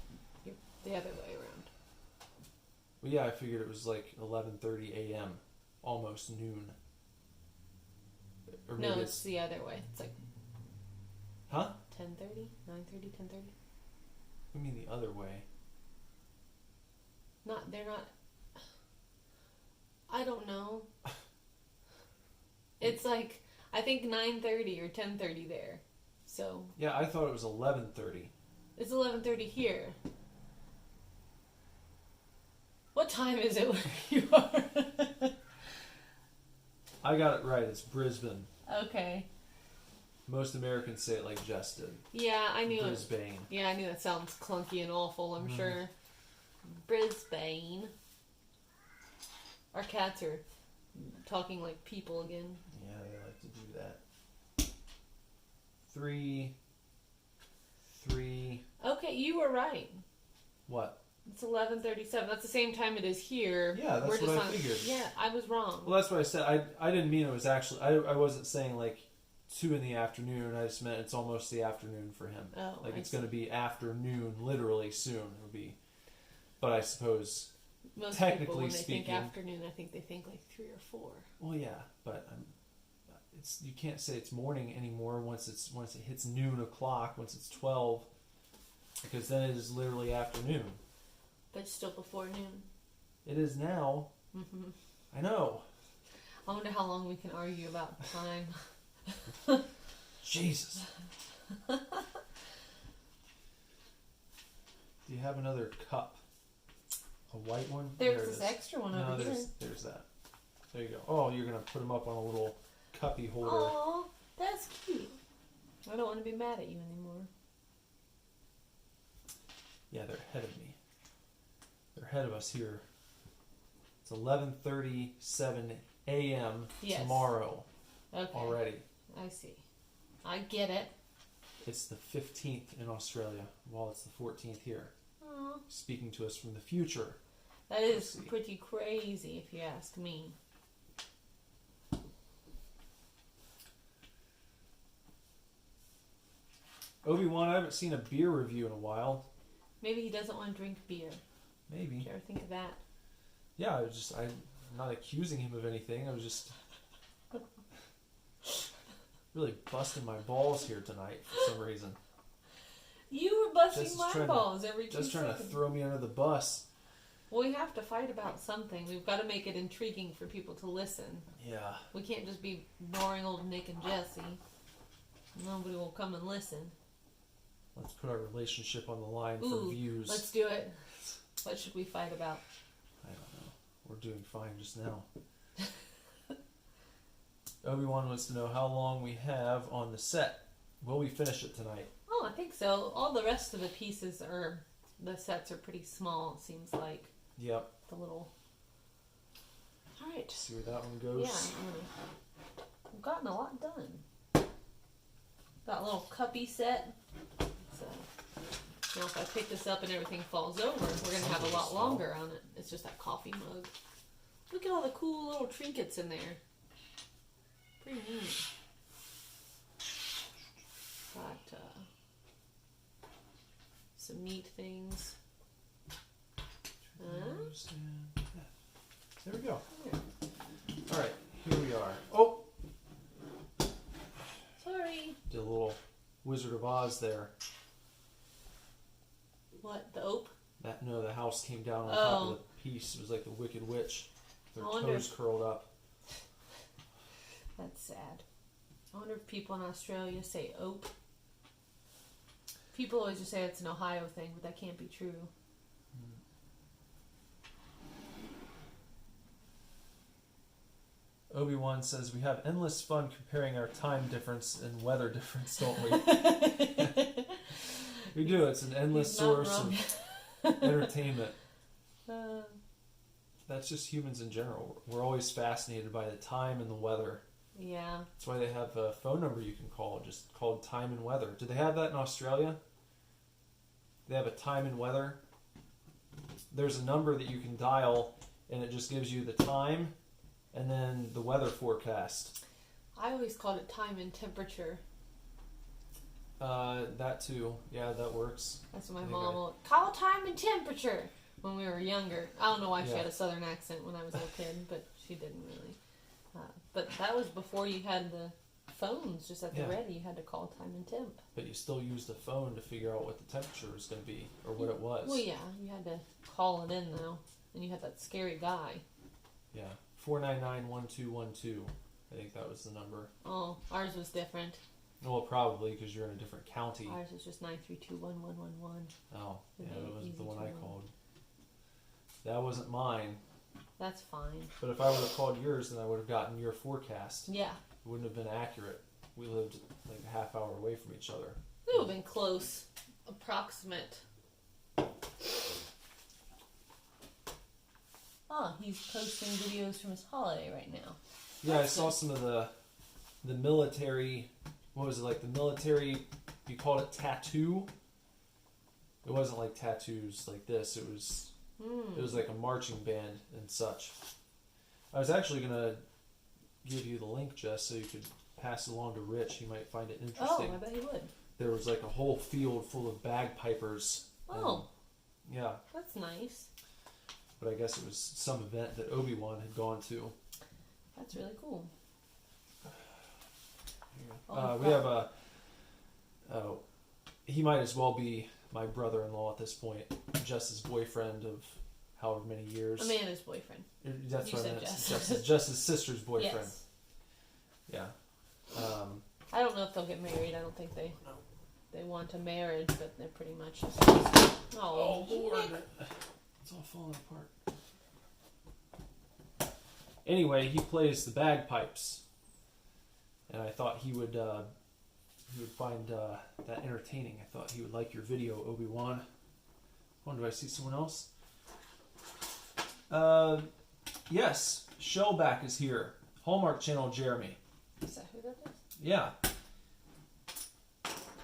the other way around. Well, yeah, I figured it was like 11:30 a.m., almost noon. Or No, maybe it's the other way. It's like Huh? 10:30, 9:30, 10:30. I mean the other way. They're not. I don't know. It's like I think 9:30 or 10:30 there. So Yeah, I thought it was 11:30. it's 11:30 here. What time is it where you are? I got it right. It's Brisbane. Okay. Most Americans say it like Jess did. Yeah, I knew it. Brisbane. Yeah, I knew that sounds clunky and awful, I'm sure. Brisbane. Our cats are talking like people again. Yeah, they like to do that. 3. Okay, you were right. What? It's 11:37. That's the same time it is here. Yeah, that's what I figured. Yeah, I was wrong. Well, that's what I said. I didn't mean it was actually... I wasn't saying like 2 in the afternoon. I just meant it's almost the afternoon for him. Oh, like it's going to be afternoon, literally soon. It'll be... But I suppose... Most technically people, when they speaking, think afternoon, I think they think like 3 or 4. Well, yeah, but it's you can't say it's morning anymore once it hits noon o'clock. Once it's 12, because then it is literally afternoon. But it's still before noon. It is now. Mm-hmm. I know. I wonder how long we can argue about time. Jesus. Do you have another cup? A white one? There's There it this is. extra one over here. There's that. There you go. Oh, you're gonna put them up on a little cuppy holder. Aw, that's cute. I don't want to be mad at you anymore. Yeah, they're ahead of me. They're ahead of us here. It's 11:37 a.m. Yes. tomorrow Okay. already. I see. I get it. It's the 15th in Australia, while it's the 14th here. Aw. Speaking to us from the future. That is Let's see. pretty crazy if you ask me. Obi-Wan, I haven't seen a beer review in a while. Maybe he doesn't want to drink beer. Maybe. Did you ever think of that? Yeah, I'm not accusing him of anything. I was just really busting my balls here tonight for some reason. You were busting Just my trying to- balls every 2 Just trying to seconds. throw me under the bus. Well, we have to fight about something. We've got to make it intriguing for people to listen. Yeah. We can't just be boring old Nick and Jesse. Nobody will come and listen. Let's put our relationship on the line for Ooh, views. let's do it. What should we fight about? I don't know. We're doing fine just now. Obi-Wan wants to know how long we have on the set. Will we finish it tonight? Oh, I think so. All the rest of the pieces the sets are pretty small, it seems like. Yep. The little... Alright. See where that one goes. Yeah, we've gotten a lot done. Got a little cuppy set. So, now if I pick this up and everything falls over, we're going to have a lot longer on it. It's just that coffee mug. Look at all the cool little trinkets in there. Pretty neat. Got some neat things. There we go. Alright, here we are. Oh! Sorry. Did a little Wizard of Oz there. What, the ope? No, the house came down on top of the piece. It was like the Wicked Witch. Their toes curled up. That's sad. I wonder if people in Australia say ope. People always just say it's an Ohio thing, but that can't be true. Obi-Wan says we have endless fun comparing our time difference and weather difference, don't we? We do. It's an endless source of entertainment. That's just humans in general. We're always fascinated by the time and the weather. Yeah. That's why they have a phone number you can call, just called Time and Weather. Do they have that in Australia? They have a time and weather. There's a number that you can dial, and it just gives you the time and then the weather forecast. I always called it time and temperature. That too. Yeah, that works. That's what my mom will call time and temperature when we were younger. I don't know why she had a southern accent when I was a little kid, but she didn't really. But that was before you had the phones just at the Yeah. ready. You had to call time and temp. But you still used the phone to figure out what the temperature was going to be or what it was. Well, yeah, you had to call it in though, and you had that scary guy. Yeah, 499-1212. I think that was the number. Oh, ours was different. Well, probably because you're in a different county. Ours was just 9321111. Oh, yeah, It'd be that was easy the one to I know. called. That wasn't mine. That's fine. But if I would have called yours, then I would have gotten your forecast. Yeah, It wouldn't have been accurate. We lived like a half hour away from each other. it would have been close, approximate. Oh, he's posting videos from his holiday right now. Yeah, I saw some of the military. What was it like? The military. You called it tattoo. It wasn't like tattoos like this. It was like a marching band and such. I was actually gonna give you the link, Jess, so you could pass it along to Rich. He might find it Oh, interesting. I bet he would. There was like a whole field full of bagpipers. Oh, Yeah, that's nice. but I guess it was some event that Obi-Wan had gone to. That's really cool. We have a. Oh, he might as well be my brother-in-law at this point. Jess's boyfriend of however many years. Amanda's boyfriend. That's You what I said meant. Jess. Jess's sister's boyfriend. Yes. Yeah. I don't know if they'll get married. I don't think they want a marriage, but they're pretty much just. Oh, Lord! It's all falling apart. Anyway, he plays the bagpipes, and I thought he would find that entertaining. I thought he would like your video, Obi-Wan. Oh, do I see someone else? Yes, Shellback is here. Hallmark Channel Jeremy. Is that who that is? Yeah.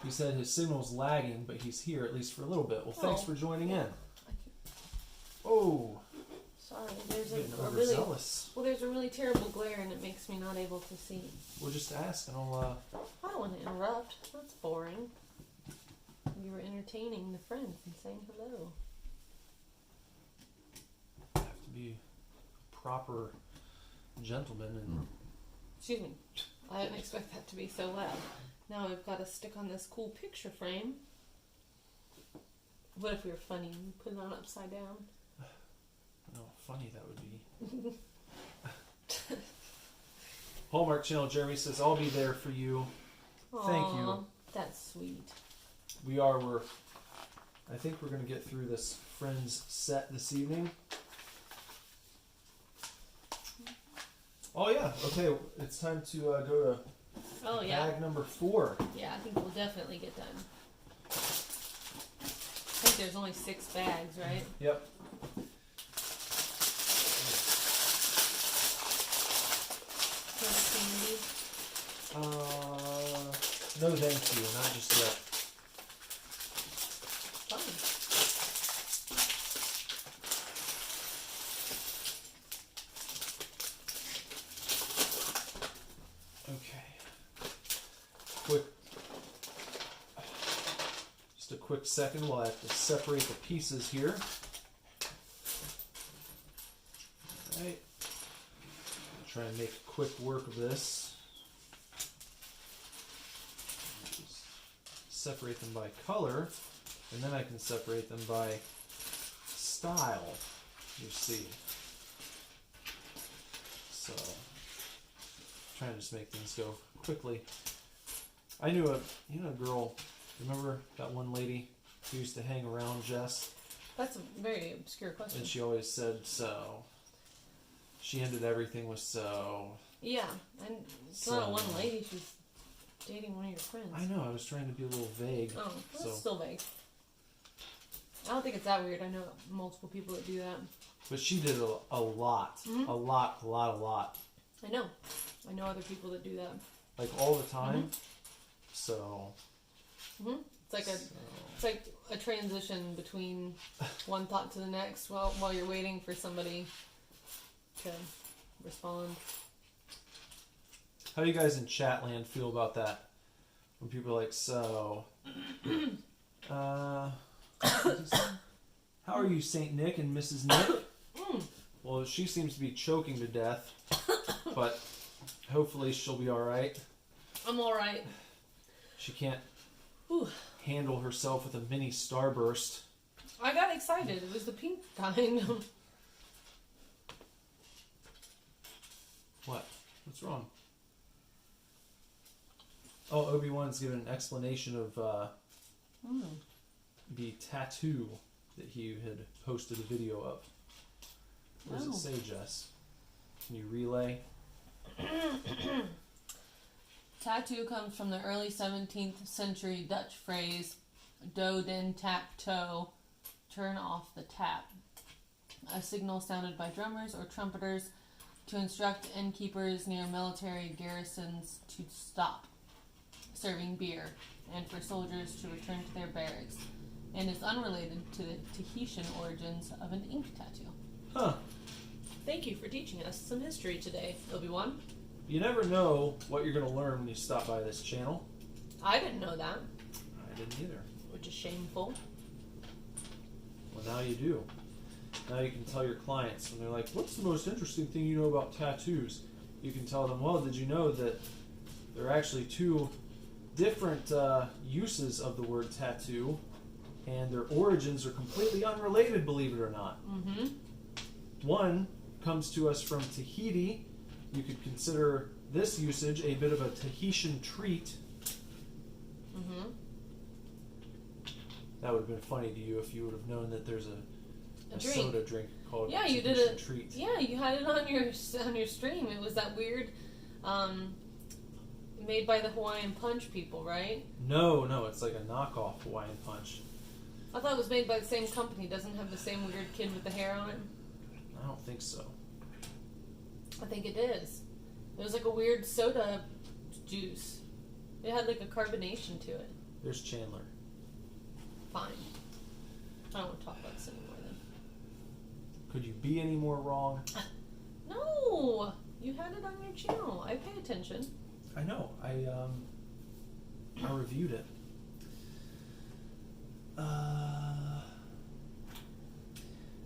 He said his signal's lagging, but he's here at least for a little bit. Well, thanks for joining in. Oh, Sorry, there's getting a really overzealous. there's a really terrible glare, and it makes me not able to see. We'll just ask, and I'll. I don't want to interrupt. That's boring. You were entertaining the friends and saying hello. Have to be a proper gentleman and. Excuse me. I didn't expect that to be so loud. Now I've got to stick on this cool picture frame. What if we were funny and put it on upside down? Oh, funny that would be. Hallmark Channel Jeremy says, "I'll be there for you." Thank you. Aw, that's sweet. I think we're going to get through this Friends set this evening. Oh yeah, okay, it's time to go to Oh yeah. bag number 4. Yeah, I think we'll definitely get done. I think there's only 6 bags, right? Yep. Candy. No thank you, not just yet. Fun. Okay. Just a quick second while I have to separate the pieces here. Alright. Try and make quick work of this. Just separate them by color, and then I can separate them by style, you see. So, trying to just make things go quickly. I knew a girl, remember that one lady who used to hang around Jess? That's a very obscure question. And she always said so. She ended everything with so. Yeah, and it's not a one lady. She's dating one of your friends. I know. I was trying to be a little vague. Oh, that's so. still vague. I don't think it's that weird. I know multiple people that do that. But she did a lot. Mm-hmm. A lot. I know. I know other people that do that. Like all the time. Mm-hmm. So. Mm-hmm. It's like a transition between one thought to the next while you're waiting for somebody to respond. How do you guys in Chatland feel about that? When people are like, so, how are you, Saint Nick and Mrs. Nick? Well, she seems to be choking to death, but Hopefully she'll be alright. I'm alright. She can't Whew. handle herself with a mini starburst. I got excited. It was the pink kind. What? What's wrong? Oh, Obi-Wan's given an explanation of the tattoo that he had posted a video of. What does it say, Jess? Can you relay? Tattoo comes from the early 17th century Dutch phrase, do den tap toe, turn off the tap. A signal sounded by drummers or trumpeters to instruct innkeepers near military garrisons to stop serving beer and for soldiers to return to their barracks, and is unrelated to the Tahitian origins of an ink tattoo. Huh. Thank you for teaching us some history today, Obi-Wan. You never know what you're going to learn when you stop by this channel. I didn't know that. I didn't either. Which is shameful. Well, now you do. Now you can tell your clients when they're like, what's the most interesting thing you know about tattoos? You can tell them, well, did you know that there are actually two different uses of the word tattoo, and their origins are completely unrelated, believe it or not. Mm-hmm. One comes to us from Tahiti. You could consider this usage a bit of a Tahitian treat. Mm-hmm. That would have been funny to you if you would have known that there's a drink. soda drink called you Tahitian did treat. Yeah, you had it on your stream. It was that weird, made by the Hawaiian Punch people, right? No, it's like a knockoff Hawaiian Punch. I thought it was made by the same company. Doesn't have the same weird kid with the hair on it. I don't think so. I think it is. It was like a weird soda juice. It had like a carbonation to it. There's Chandler. Fine. I don't want to talk about this anymore then. Could you be any more wrong? No! You had it on your channel. I pay attention. I know. I reviewed it.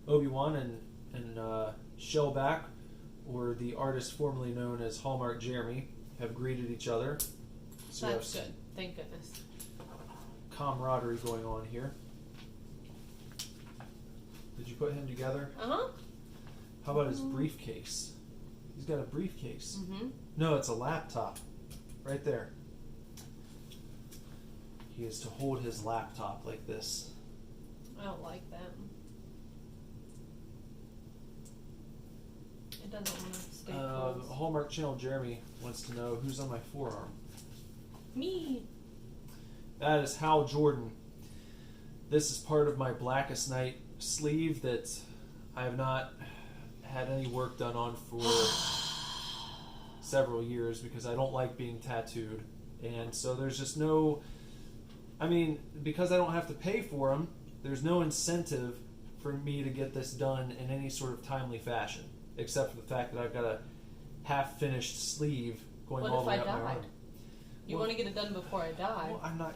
Obi-Wan and Shellback, or the artist formerly known as Hallmark Jeremy, have greeted each other. So That's good. Thank goodness. Camaraderie going on here. Did you put him together? Uh-huh. How about his briefcase? He's got a briefcase. Mm-hmm. No, it's a laptop. Right there. He is to hold his laptop like this. I don't like that. It doesn't want to stay closed. Hallmark Channel Jeremy wants to know who's on my forearm. Me. That is Hal Jordan. This is part of my Blackest Night sleeve that I have not had any work done on for several years because I don't like being tattooed. And so there's just no... I mean, because I don't have to pay for them, there's no incentive for me to get this done in any sort of timely fashion, except for the fact that I've got a half-finished sleeve going all the way up my arm. You want to get it done before I die? Well,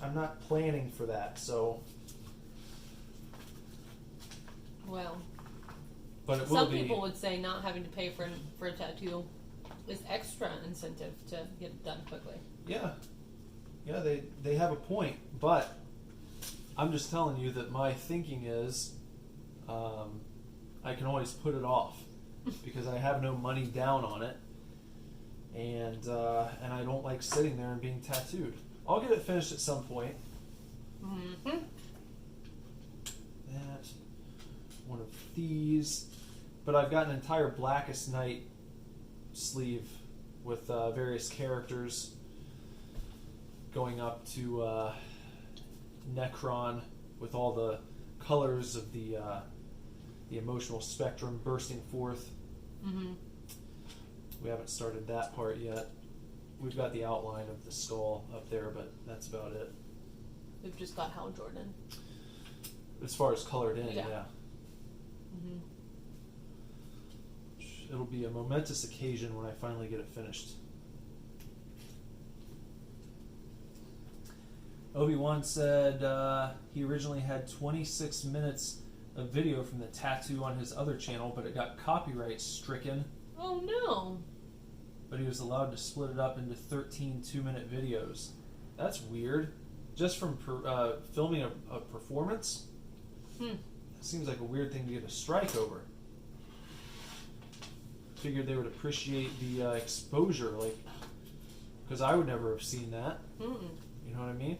I'm not planning for that, so... Well, but it will some be... people would say not having to pay for a tattoo is extra incentive to get it done quickly. Yeah, they have a point, but I'm just telling you that my thinking is I can always put it off because I have no money down on it, and I don't like sitting there and being tattooed. I'll get it finished at some point. Mm-hmm. That one of these, but I've got an entire Blackest Night sleeve with various characters going up to Necron with all the colors of the emotional spectrum bursting forth. Mm-hmm. We haven't started that part yet. We've got the outline of the skull up there, but that's about it. We've just got Hal Jordan. As far as colored in, yeah. Mm-hmm. It'll be a momentous occasion when I finally get it finished. Obi-Wan said he originally had 26 minutes of video from the tattoo on his other channel, but it got copyright stricken. Oh no! But he was allowed to split it up into 13 2-minute videos. That's weird. Just from filming a performance? That seems like a weird thing to get a strike over. Figured they would appreciate the exposure, like, because I would never have seen that. You know what I mean?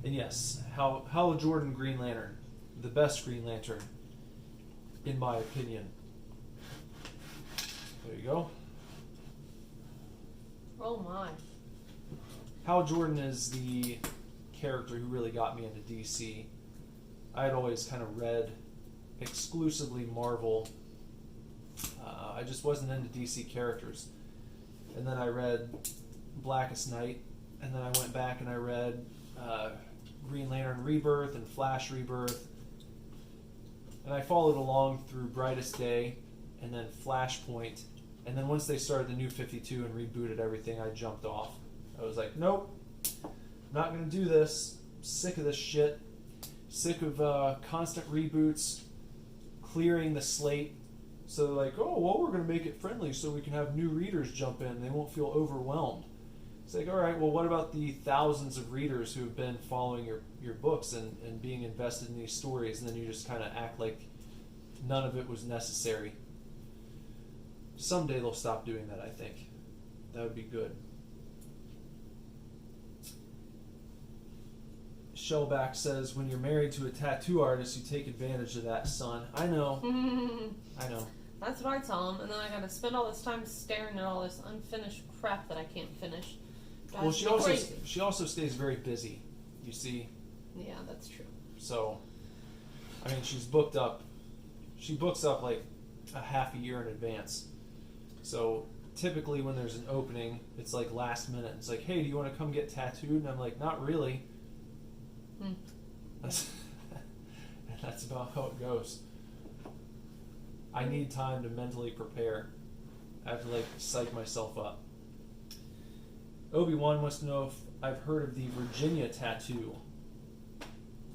And yes, Hal Jordan Green Lantern, the best Green Lantern, in my opinion. There you go. Oh my. Hal Jordan is the character who really got me into DC. I had always kind of read exclusively Marvel. I just wasn't into DC characters. And then I read Blackest Night, and then I went back and I read Green Lantern Rebirth and Flash Rebirth. And I followed along through Brightest Day and then Flashpoint. And then once they started the New 52 and rebooted everything, I jumped off. I was like, nope, I'm not going to do this. I'm sick of this shit. Sick of constant reboots, clearing the slate. So they're like, oh, well, we're going to make it friendly so we can have new readers jump in. They won't feel overwhelmed. It's like, all right, well, what about the thousands of readers who have been following your books and being invested in these stories, and then you just kind of act like none of it was necessary? Someday they'll stop doing that, I think. That would be good. Shellback says, when you're married to a tattoo artist, you take advantage of that, son. I know. I know. That's what I tell him, and then I gotta spend all this time staring at all this unfinished crap that I can't finish. Well, she also stays very busy, you see. Yeah, that's true. So, I mean, she's booked up. She books up like a half a year in advance. So typically when there's an opening, it's like last minute. It's like, hey, do you want to come get tattooed? And I'm like, not really. That's about how it goes. I need time to mentally prepare. I have to like psych myself up. Obi-Wan wants to know if I've heard of the Virginia tattoo.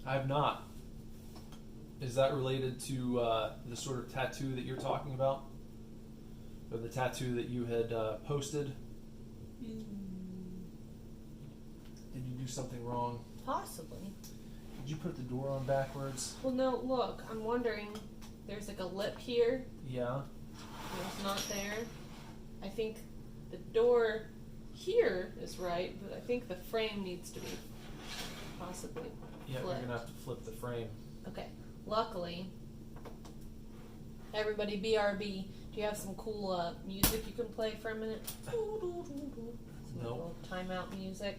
I have not. Is that related to the sort of tattoo that you're talking about? Or the tattoo that you had posted? Did you do something wrong? Possibly. Did you put the door on backwards? Well, no, look, I'm wondering, there's like a lip here. Yeah. It's not there. I think the door here is right, but I think the frame needs to be possibly Yeah, flipped. you're going to have to flip the frame. Okay. Luckily, everybody BRB, do you have some cool music you can play for a minute? No. Little timeout music.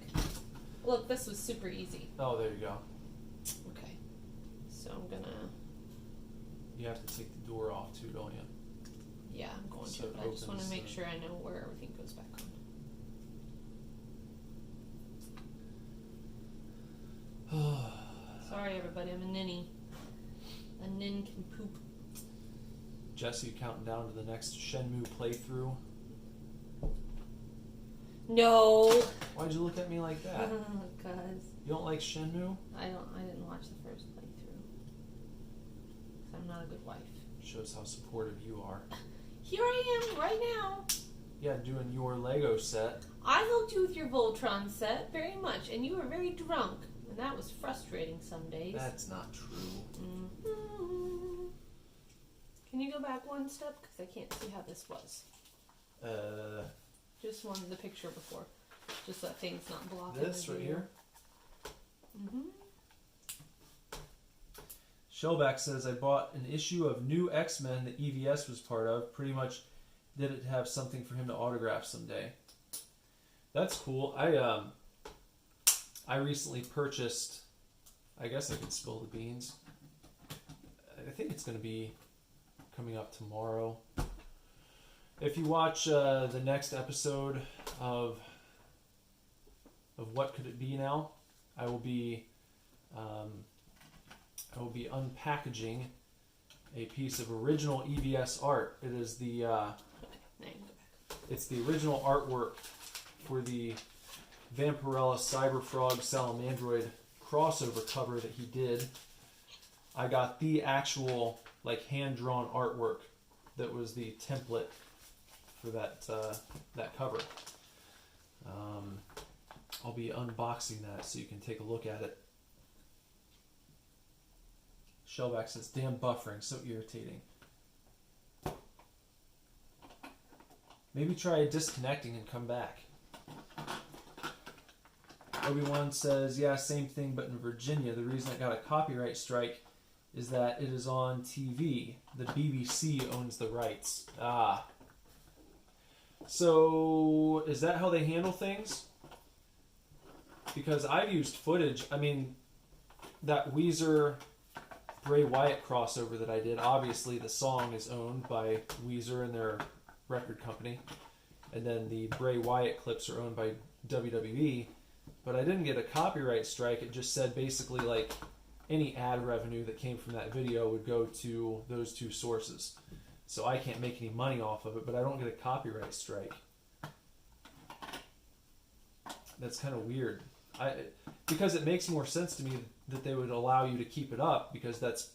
Look, this was super easy. Oh, there you go. Okay. So I'm gonna... You have to take the door off too, don't you? Yeah, I'm going So to, it but I just want to opens make the- sure I know where everything goes back on. Sorry, everybody, I'm a ninny. A nin can poop. Jesse, you counting down to the next Shenmue playthrough? No! Why'd you look at me like that? Because You don't like Shenmue? I didn't watch the first playthrough. 'Cause I'm not a good wife. Shows how supportive you are. Here I am, right now. Yeah, doing your Lego set. I helped you with your Voltron set very much, and you were very drunk. And that was frustrating some days. That's not true. Mhm. Can you go back one step? Because I can't see how this was. Just one, the picture before. Just so that thing's not blocking This the right view. here? Mm-hmm. Shellback says, I bought an issue of New X-Men that EVS was part of. Pretty much did it have something for him to autograph someday. That's cool. I recently purchased, I guess I could spill the beans. I think it's going to be coming up tomorrow. If you watch the next episode of What Could It Be Now, I will be unpackaging a piece of original EVS art. It is the it's the original artwork for the Vampirella Cyberfrog Salamandroid crossover cover that he did. I got the actual like hand-drawn artwork that was the template for that cover. I'll be unboxing that so you can take a look at it. Shellback says, damn buffering, so irritating. Maybe try disconnecting and come back. Obi-Wan says, yeah, same thing, but in Virginia, the reason it got a copyright strike is that it is on TV. The BBC owns the rights. Ah. So, is that how they handle things? Because I've used footage, I mean, that Weezer Bray Wyatt crossover that I did, obviously the song is owned by Weezer and their record company, and then the Bray Wyatt clips are owned by WWE, but I didn't get a copyright strike. It just said basically like any ad revenue that came from that video would go to those two sources. So I can't make any money off of it, but I don't get a copyright strike. That's kind of weird. Because it makes more sense to me that they would allow you to keep it up, because that's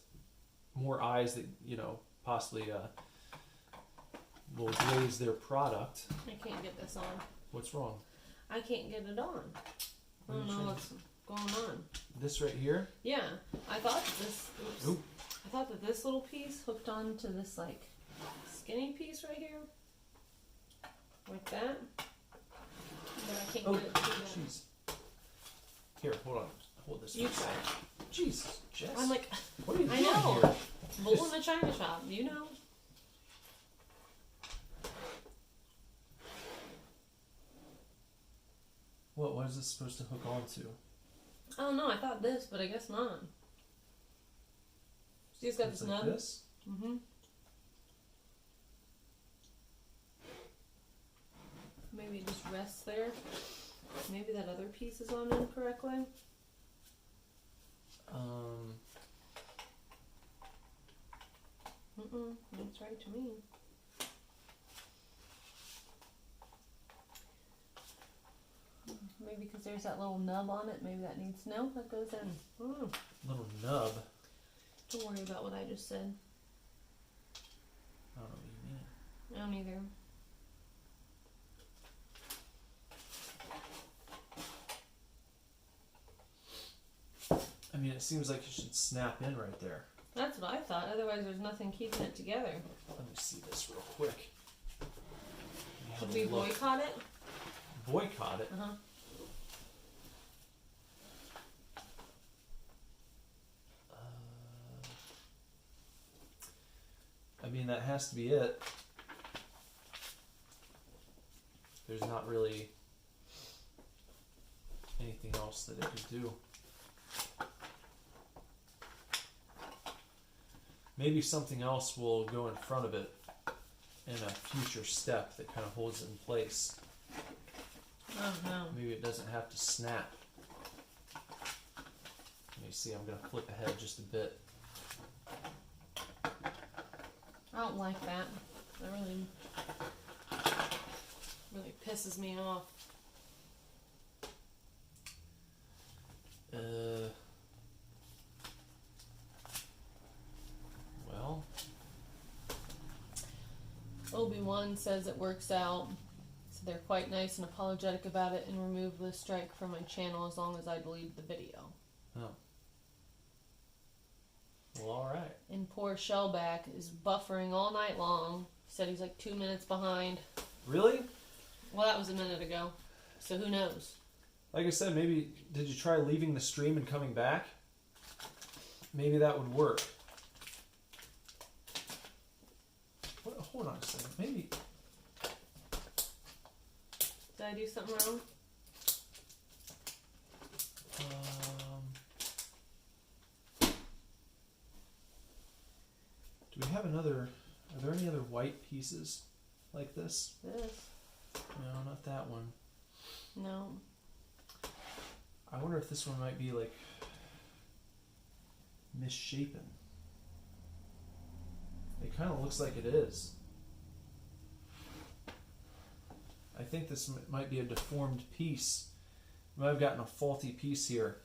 more eyes that, you know, possibly will graze their product. I can't get this on. What's wrong? I can't get it on. I don't know what's going on. This right here? Yeah, I thought that this. Oops, Oop. I thought that this little piece hooked on to this like skinny piece right here, like that. But I can't get it to do that. Jeez. Here, hold on. Hold this. You try. Jesus, Jess. I'm like, what are you I doing know. here? Bull in the china shop, you know. What is this supposed to hook onto? I don't know. I thought this, but I guess not. See, it's got It's this like nub. this? Mm-hmm. Maybe it just rests there. Maybe that other piece is on incorrectly. That's right to me. Maybe because there's that little nub on it. Maybe that needs that goes in. Little nub. Don't worry about what I just said. I don't know what you mean. I don't either. I mean, it seems like it should snap in right there. That's what I thought. Otherwise, there's nothing keeping it together. Let me see this real quick. Should we boycott it? Boycott it? Uh-huh. I mean, that has to be it. There's not really anything else that it could do. Maybe something else will go in front of it in a future step that kind of holds it in place. Oh no. Maybe it doesn't have to snap. Let me see, I'm going to flip ahead just a bit. I don't like that. That really pisses me off. Well, Obi-Wan says it works out. So they're quite nice and apologetic about it and remove the strike from my channel as long as I delete the video. oh. Well, alright. And poor Shellback is buffering all night long. Said he's like 2 minutes behind. Really? Well, that was a minute ago. So who knows? Like I said, maybe, did you try leaving the stream and coming back? Maybe that would work. What, hold on a second. Maybe. Did I do something wrong? Do we have another? Are there any other white pieces like this? This? No, not that one. No. I wonder if this one might be like misshapen. It kind of looks like it is. I think this might be a deformed piece. I might have gotten a faulty piece here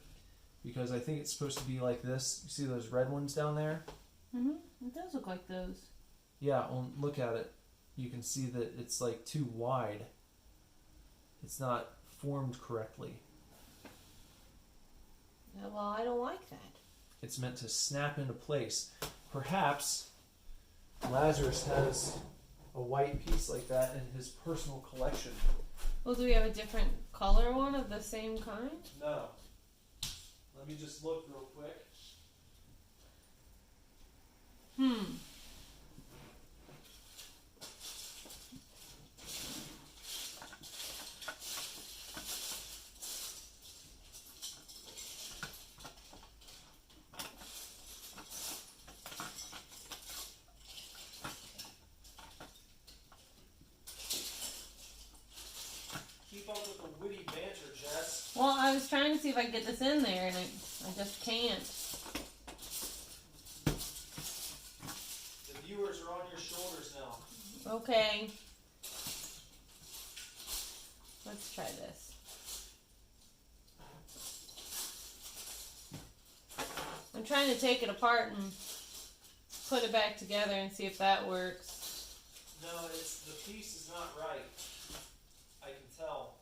because I think it's supposed to be like this. You see those red ones down there? Mm-hmm. It does look like those. Yeah, look at it. You can see that it's like too wide. It's not formed correctly. Yeah, well, I don't like that. It's meant to snap into place. Perhaps Lazarus has a white piece like that in his personal collection. Well, do we have a different color one of the same kind? No. Let me just look real quick. Keep up with the witty banter, Jess. Well, I was trying to see if I could get this in there, and I just can't. The viewers are on your shoulders now. Okay. Let's try this. I'm trying to take it apart and put it back together and see if that works. No, the piece is not right. I can tell.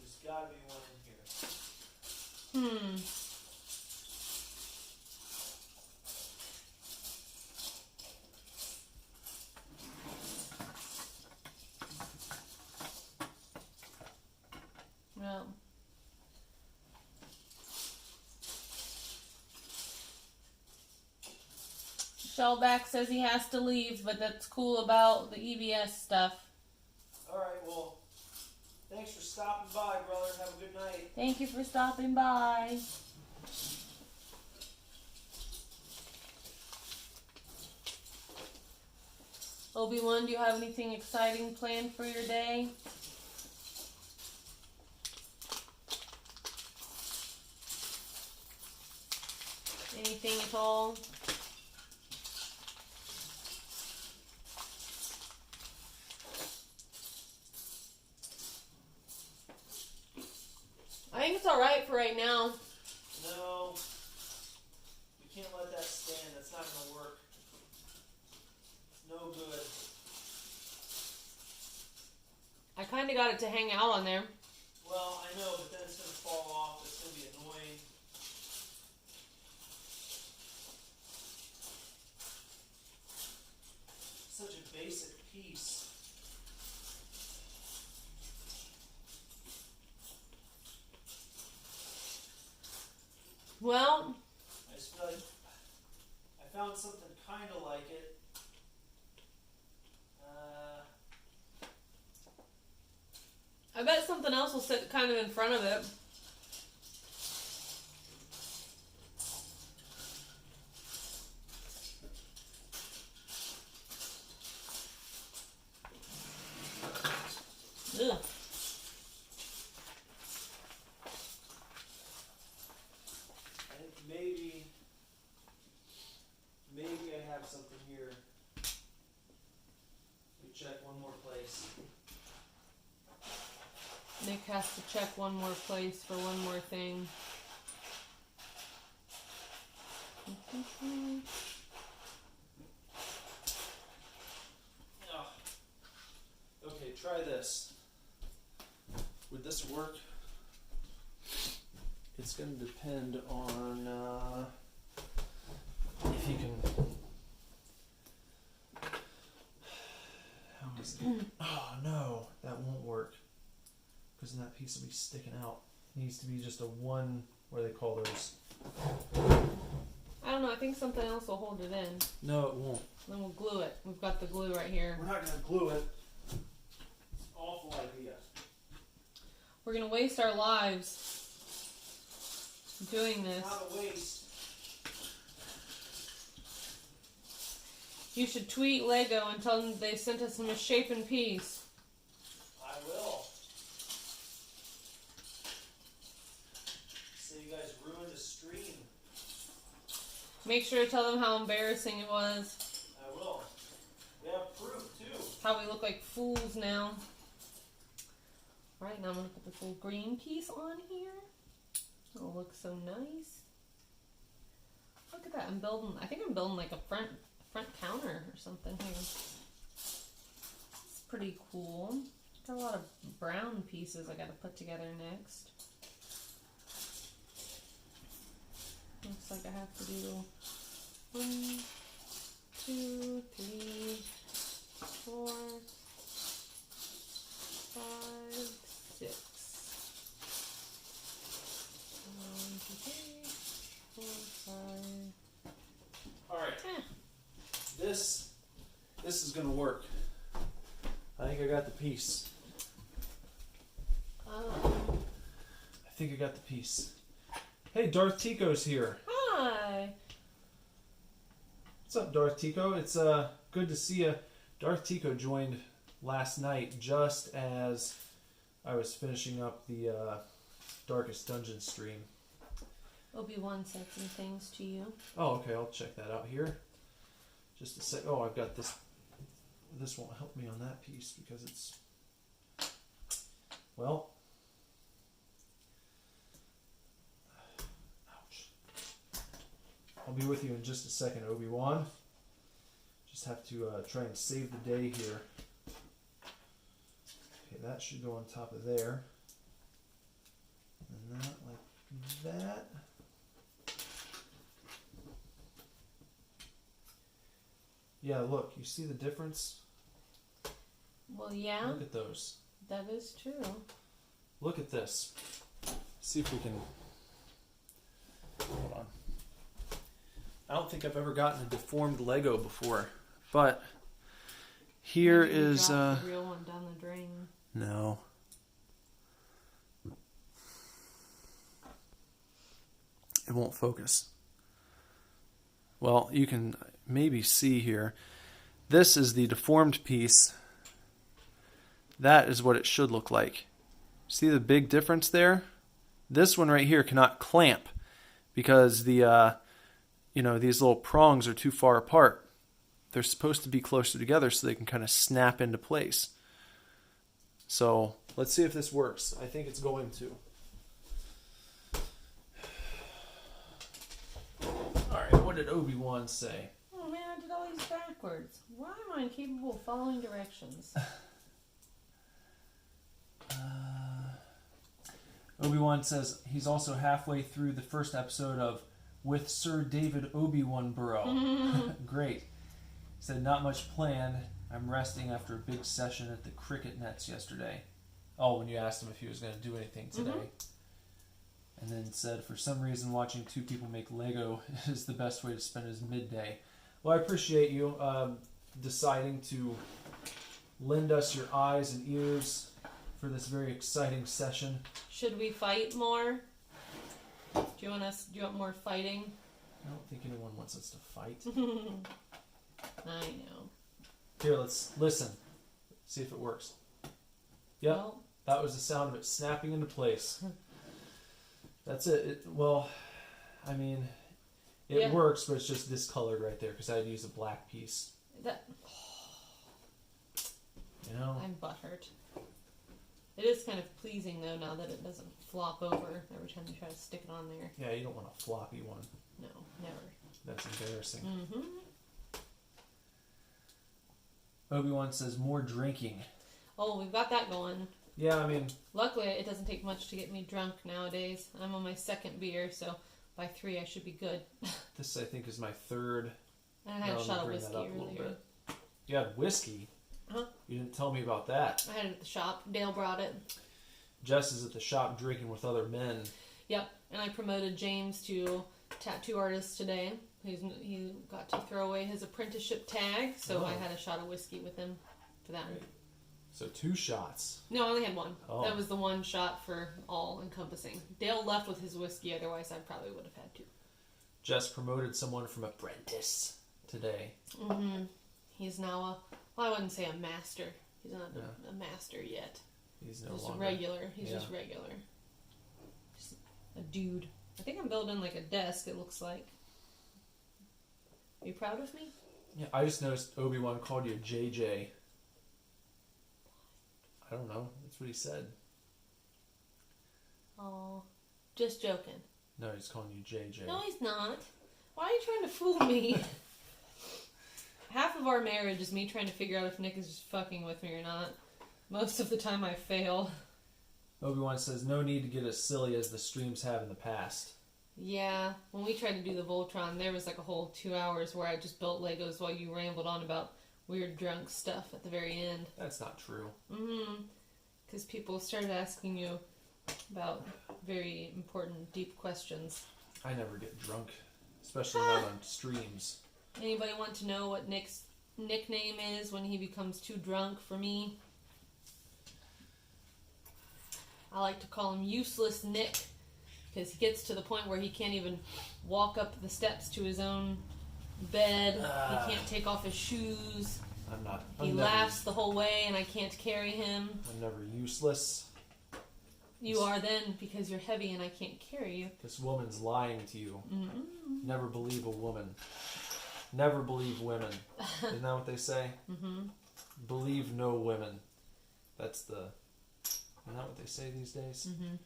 There's got to be one in here. Well. Shellback says he has to leave, but that's cool about the EBS stuff. Alright, well, thanks for stopping by, brother. Have a good night. Thank you for stopping by. Obi-Wan, do you have anything exciting planned for your day? Anything at all? I think it's alright for right now. No, we can't let that stand. That's not going to work. It's no good. I kind of got it to hang out on there. Well, I know, but then it's going to fall off. It's going to be annoying. Such a basic piece. Well, I just feel like I found something kind of like it. I bet something else will sit kind of in front of it. Ugh. I think maybe I have something here. Let me check one more place. Nick has to check one more place for one more thing. Okay, try this. Would this work? It's going to depend on if you can. How is it? Oh no, that won't work. Because then that piece will be sticking out. It needs to be just a one. What do they call those? I don't know. I think something else will hold it in. No, it won't. Then we'll glue it. We've got the glue right here. We're not going to glue it. It's an awful idea. We're going to waste our lives doing this. It's not a waste. You should tweet Lego and tell them they sent us a misshapen piece. I will. So you guys ruined a stream. Make sure to tell them how embarrassing it was. I will. They have fruit too. How we look like fools now. Alright, now I'm going to put this little green piece on here. It'll look so nice. Look at that. I think I'm building like a front counter or something here. It's pretty cool. Got a lot of brown pieces I got to put together next. Looks like I have to do 1, 2, 3, 4, 5, 6. 1, 2, 3, 4, 5. All right. This is gonna work. I think I got the piece. I think I got the piece. Hey, Darth Tico's here. Hi. What's up, Darth Tico? It's good to see you. Darth Tico joined last night just as I was finishing up the Darkest Dungeon stream. Obi-Wan said some things to you. Oh, okay. I'll check that out here. Just a sec. Oh, I've got this. This won't help me on that piece because it's... Well... Ouch. I'll be with you in just a second, Obi-Wan. Just have to try and save the day here. Okay, that should go on top of there. And that like that. Yeah, look, you see the difference? Well, yeah. Look at those. That is true. Look at this. See if we can... Hold on. I don't think I've ever gotten a deformed Lego before, but here Maybe you is... dropped the real one down the drain. No. It won't focus. Well, you can maybe see here. This is the deformed piece. That is what it should look like. See the big difference there? This one right here cannot clamp because the these little prongs are too far apart. They're supposed to be closer together so they can kind of snap into place. So let's see if this works. I think it's going to. Alright, what did Obi-Wan say? Oh man, I did all these backwards. Why am I incapable of following directions? Obi-Wan says he's also halfway through the first episode of With Sir David Obi-Wan Burrow. Great. He said, not much planned. I'm resting after a big session at the cricket nets yesterday. Oh, when you asked him if he was going to do anything today. Mm-hmm. And then said, for some reason, watching two people make Lego is the best way to spend his midday. Well, I appreciate you deciding to lend us your eyes and ears for this very exciting session. Should we fight more? Do you want more fighting? I don't think anyone wants us to fight. I know. Here, let's listen. See if it works. Yep, well, that was the sound of it snapping into place. That's it. Well, I mean, it works, but it's just discolored right there because I had to use a black piece. You know? I'm butthurt. It is kind of pleasing, though, now that it doesn't flop over every time you try to stick it on there. Yeah, you don't want a floppy one. No, never. That's embarrassing. Mm-hmm. Obi-Wan says more drinking. Oh, we've got that going. Yeah, I mean... Luckily, it doesn't take much to get me drunk nowadays. I'm on my second beer, so by 3 I should be good. This, I think, is my third. And I had a shot of whiskey earlier. You had whiskey? Huh? You didn't tell me about that. I had it at the shop. Dale brought it. Jess is at the shop drinking with other men. Yep, and I promoted James to tattoo artist today. He got to throw away his apprenticeship tag, so I had a shot of whiskey with him for that. Great. So 2 shots. No, I only had 1. Oh. That was the one shot for all encompassing. Dale left with his whiskey, otherwise I probably would have had 2. Jess promoted someone from apprentice today. Mm-hmm. He's now I wouldn't say a master. He's not a master yet. He's no just longer. regular. He's just regular. Just a dude. I think I'm building like a desk, it looks like. Are you proud of me? Yeah, I just noticed Obi-Wan called you JJ. I don't know. That's what he said. Oh, just joking. No, he's calling you JJ. No, he's not. Why are you trying to fool me? Half of our marriage is me trying to figure out if Nick is just fucking with me or not. Most of the time I fail. Obi-Wan says, no need to get as silly as the streams have in the past. Yeah, when we tried to do the Voltron, there was like a whole 2 hours where I just built Legos while you rambled on about weird drunk stuff at the very end. That's not true. Mm-hmm. Because people started asking you about very important, deep questions. I never get drunk, especially not on streams. Anybody want to know what Nick's nickname is when he becomes too drunk for me? I like to call him Useless Nick, because he gets to the point where he can't even walk up the steps to his own bed. He can't take off his shoes. He laughs the whole way and I can't carry him. I'm never useless. You are then, because you're heavy and I can't carry you. This woman's lying to you. Mm-hmm. Never believe a woman. Never believe women. Isn't that what they say? Mm-hmm. Believe no women. Isn't that what they say these days? Mm-hmm.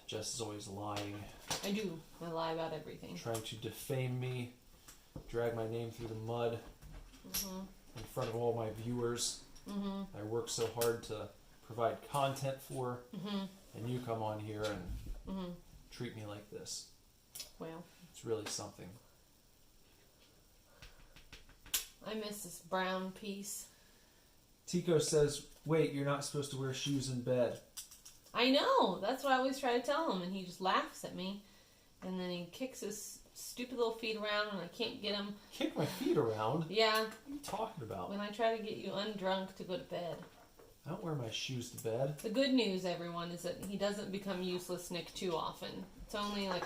Jess is always lying. I do. I lie about everything. Trying to defame me. Drag my name through the mud. Mm-hmm. In front of all my viewers. Mm-hmm. I work so hard to provide content for. Mm-hmm. And you come on here and treat me like this. Well, it's really something. I miss this brown piece. Tico says, wait, you're not supposed to wear shoes in bed. I know. That's what I always try to tell him, and he just laughs at me. And then he kicks his stupid little feet around, and I can't get him. Kick my feet around? Yeah. What are you talking about? When I try to get you undrunk to go to bed. I don't wear my shoes to bed. The good news, everyone, is that he doesn't become Useless Nick too often. It's only like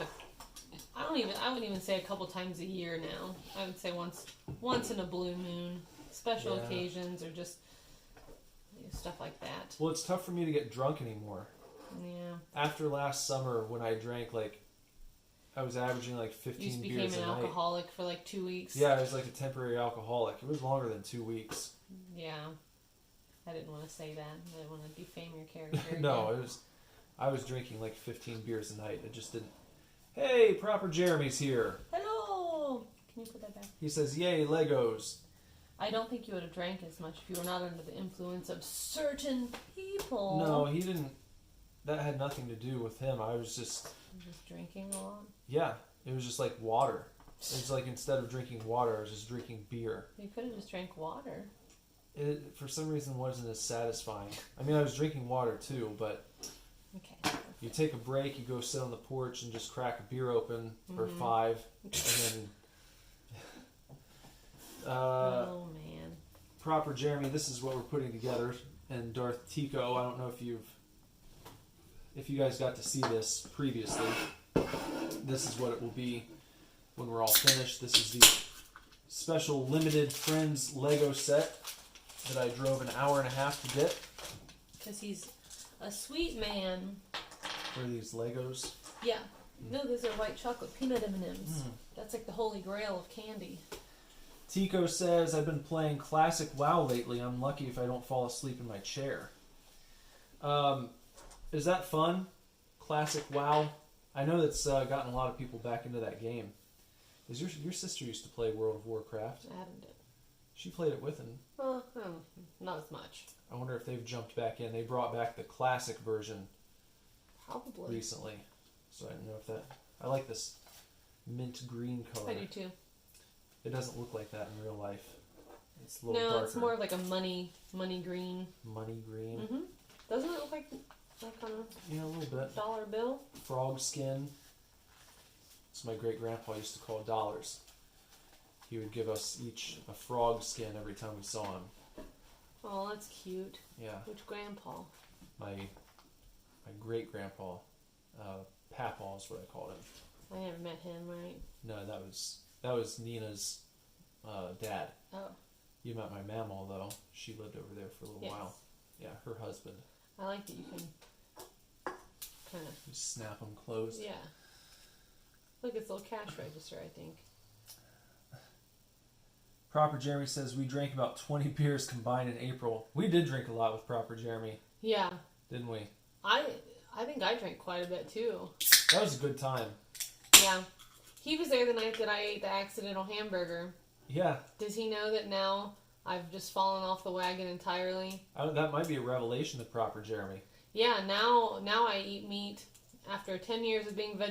I wouldn't even say a couple times a year now. I would say once in a blue moon. Special occasions or just stuff like that. Well, it's tough for me to get drunk anymore. Yeah. After last summer, when I drank I was averaging 15 beers a night. You became an alcoholic for 2 weeks. Yeah, I was like a temporary alcoholic. It was longer than 2 weeks. Yeah. I didn't want to say that. I didn't want to defame your character. No, I was drinking 15 beers a night. It just didn't. Hey, Proper Jeremy's here. Hello. Can you put that back? He says, yay, Legos. I don't think you would have drank as much if you were not under the influence of certain people. No, he didn't. That had nothing to do with him. I was just drinking a lot? Yeah. It was just like water. It was instead of drinking water, I was just drinking beer. You could have just drank water. It, for some reason, wasn't as satisfying. I mean, I was drinking water too, but okay. You take a break, you go sit on the porch and just crack a beer open or 5, and then... oh, man. Proper Jeremy, this is what we're putting together. And Darth Tico, I don't know if you guys got to see this previously. This is what it will be when we're all finished. This is the special limited Friends Lego set that I drove an hour and a half to get. Because he's a sweet man. What are these, Legos? Yeah. No, those are white chocolate peanut M&Ms. That's like the holy grail of candy. Tico says, I've been playing classic WoW lately. I'm lucky if I don't fall asleep in my chair. Is that fun? Classic WoW? I know that's gotten a lot of people back into that game. Is your sister used to play World of Warcraft? Adam did. She played it with him. Not as much. I wonder if they've jumped back in. They brought back the classic version Probably. recently. So I don't know if that... I like this mint green color. I do too. It doesn't look like that in real life. It's a little darker. It's more of like a money green. Money green. Mm-hmm. Doesn't it look like on a little bit. dollar bill? Frog skin. That's my great-grandpa used to call dollars. He would give us each a frog skin every time we saw him. Oh, that's cute. Yeah. Which grandpa? My great-grandpa. Papaw is what I called him. I never met him, right? No, that was Nina's dad. Oh. You met my mamaw, though. She lived over there for a little while. Yeah, her husband. I like that you can kind of... Just snap them closed. Yeah. Look, it's a little cash register, I think. Proper Jeremy says we drank about 20 beers combined in April. We did drink a lot with Proper Jeremy, Yeah. didn't we? I think I drank quite a bit too. That was a good time. Yeah. He was there the night that I ate the accidental hamburger. Yeah. Does he know that now I've just fallen off the wagon entirely? That might be a revelation to Proper Jeremy. Yeah, now I eat meat after 10 years of being vegetarian.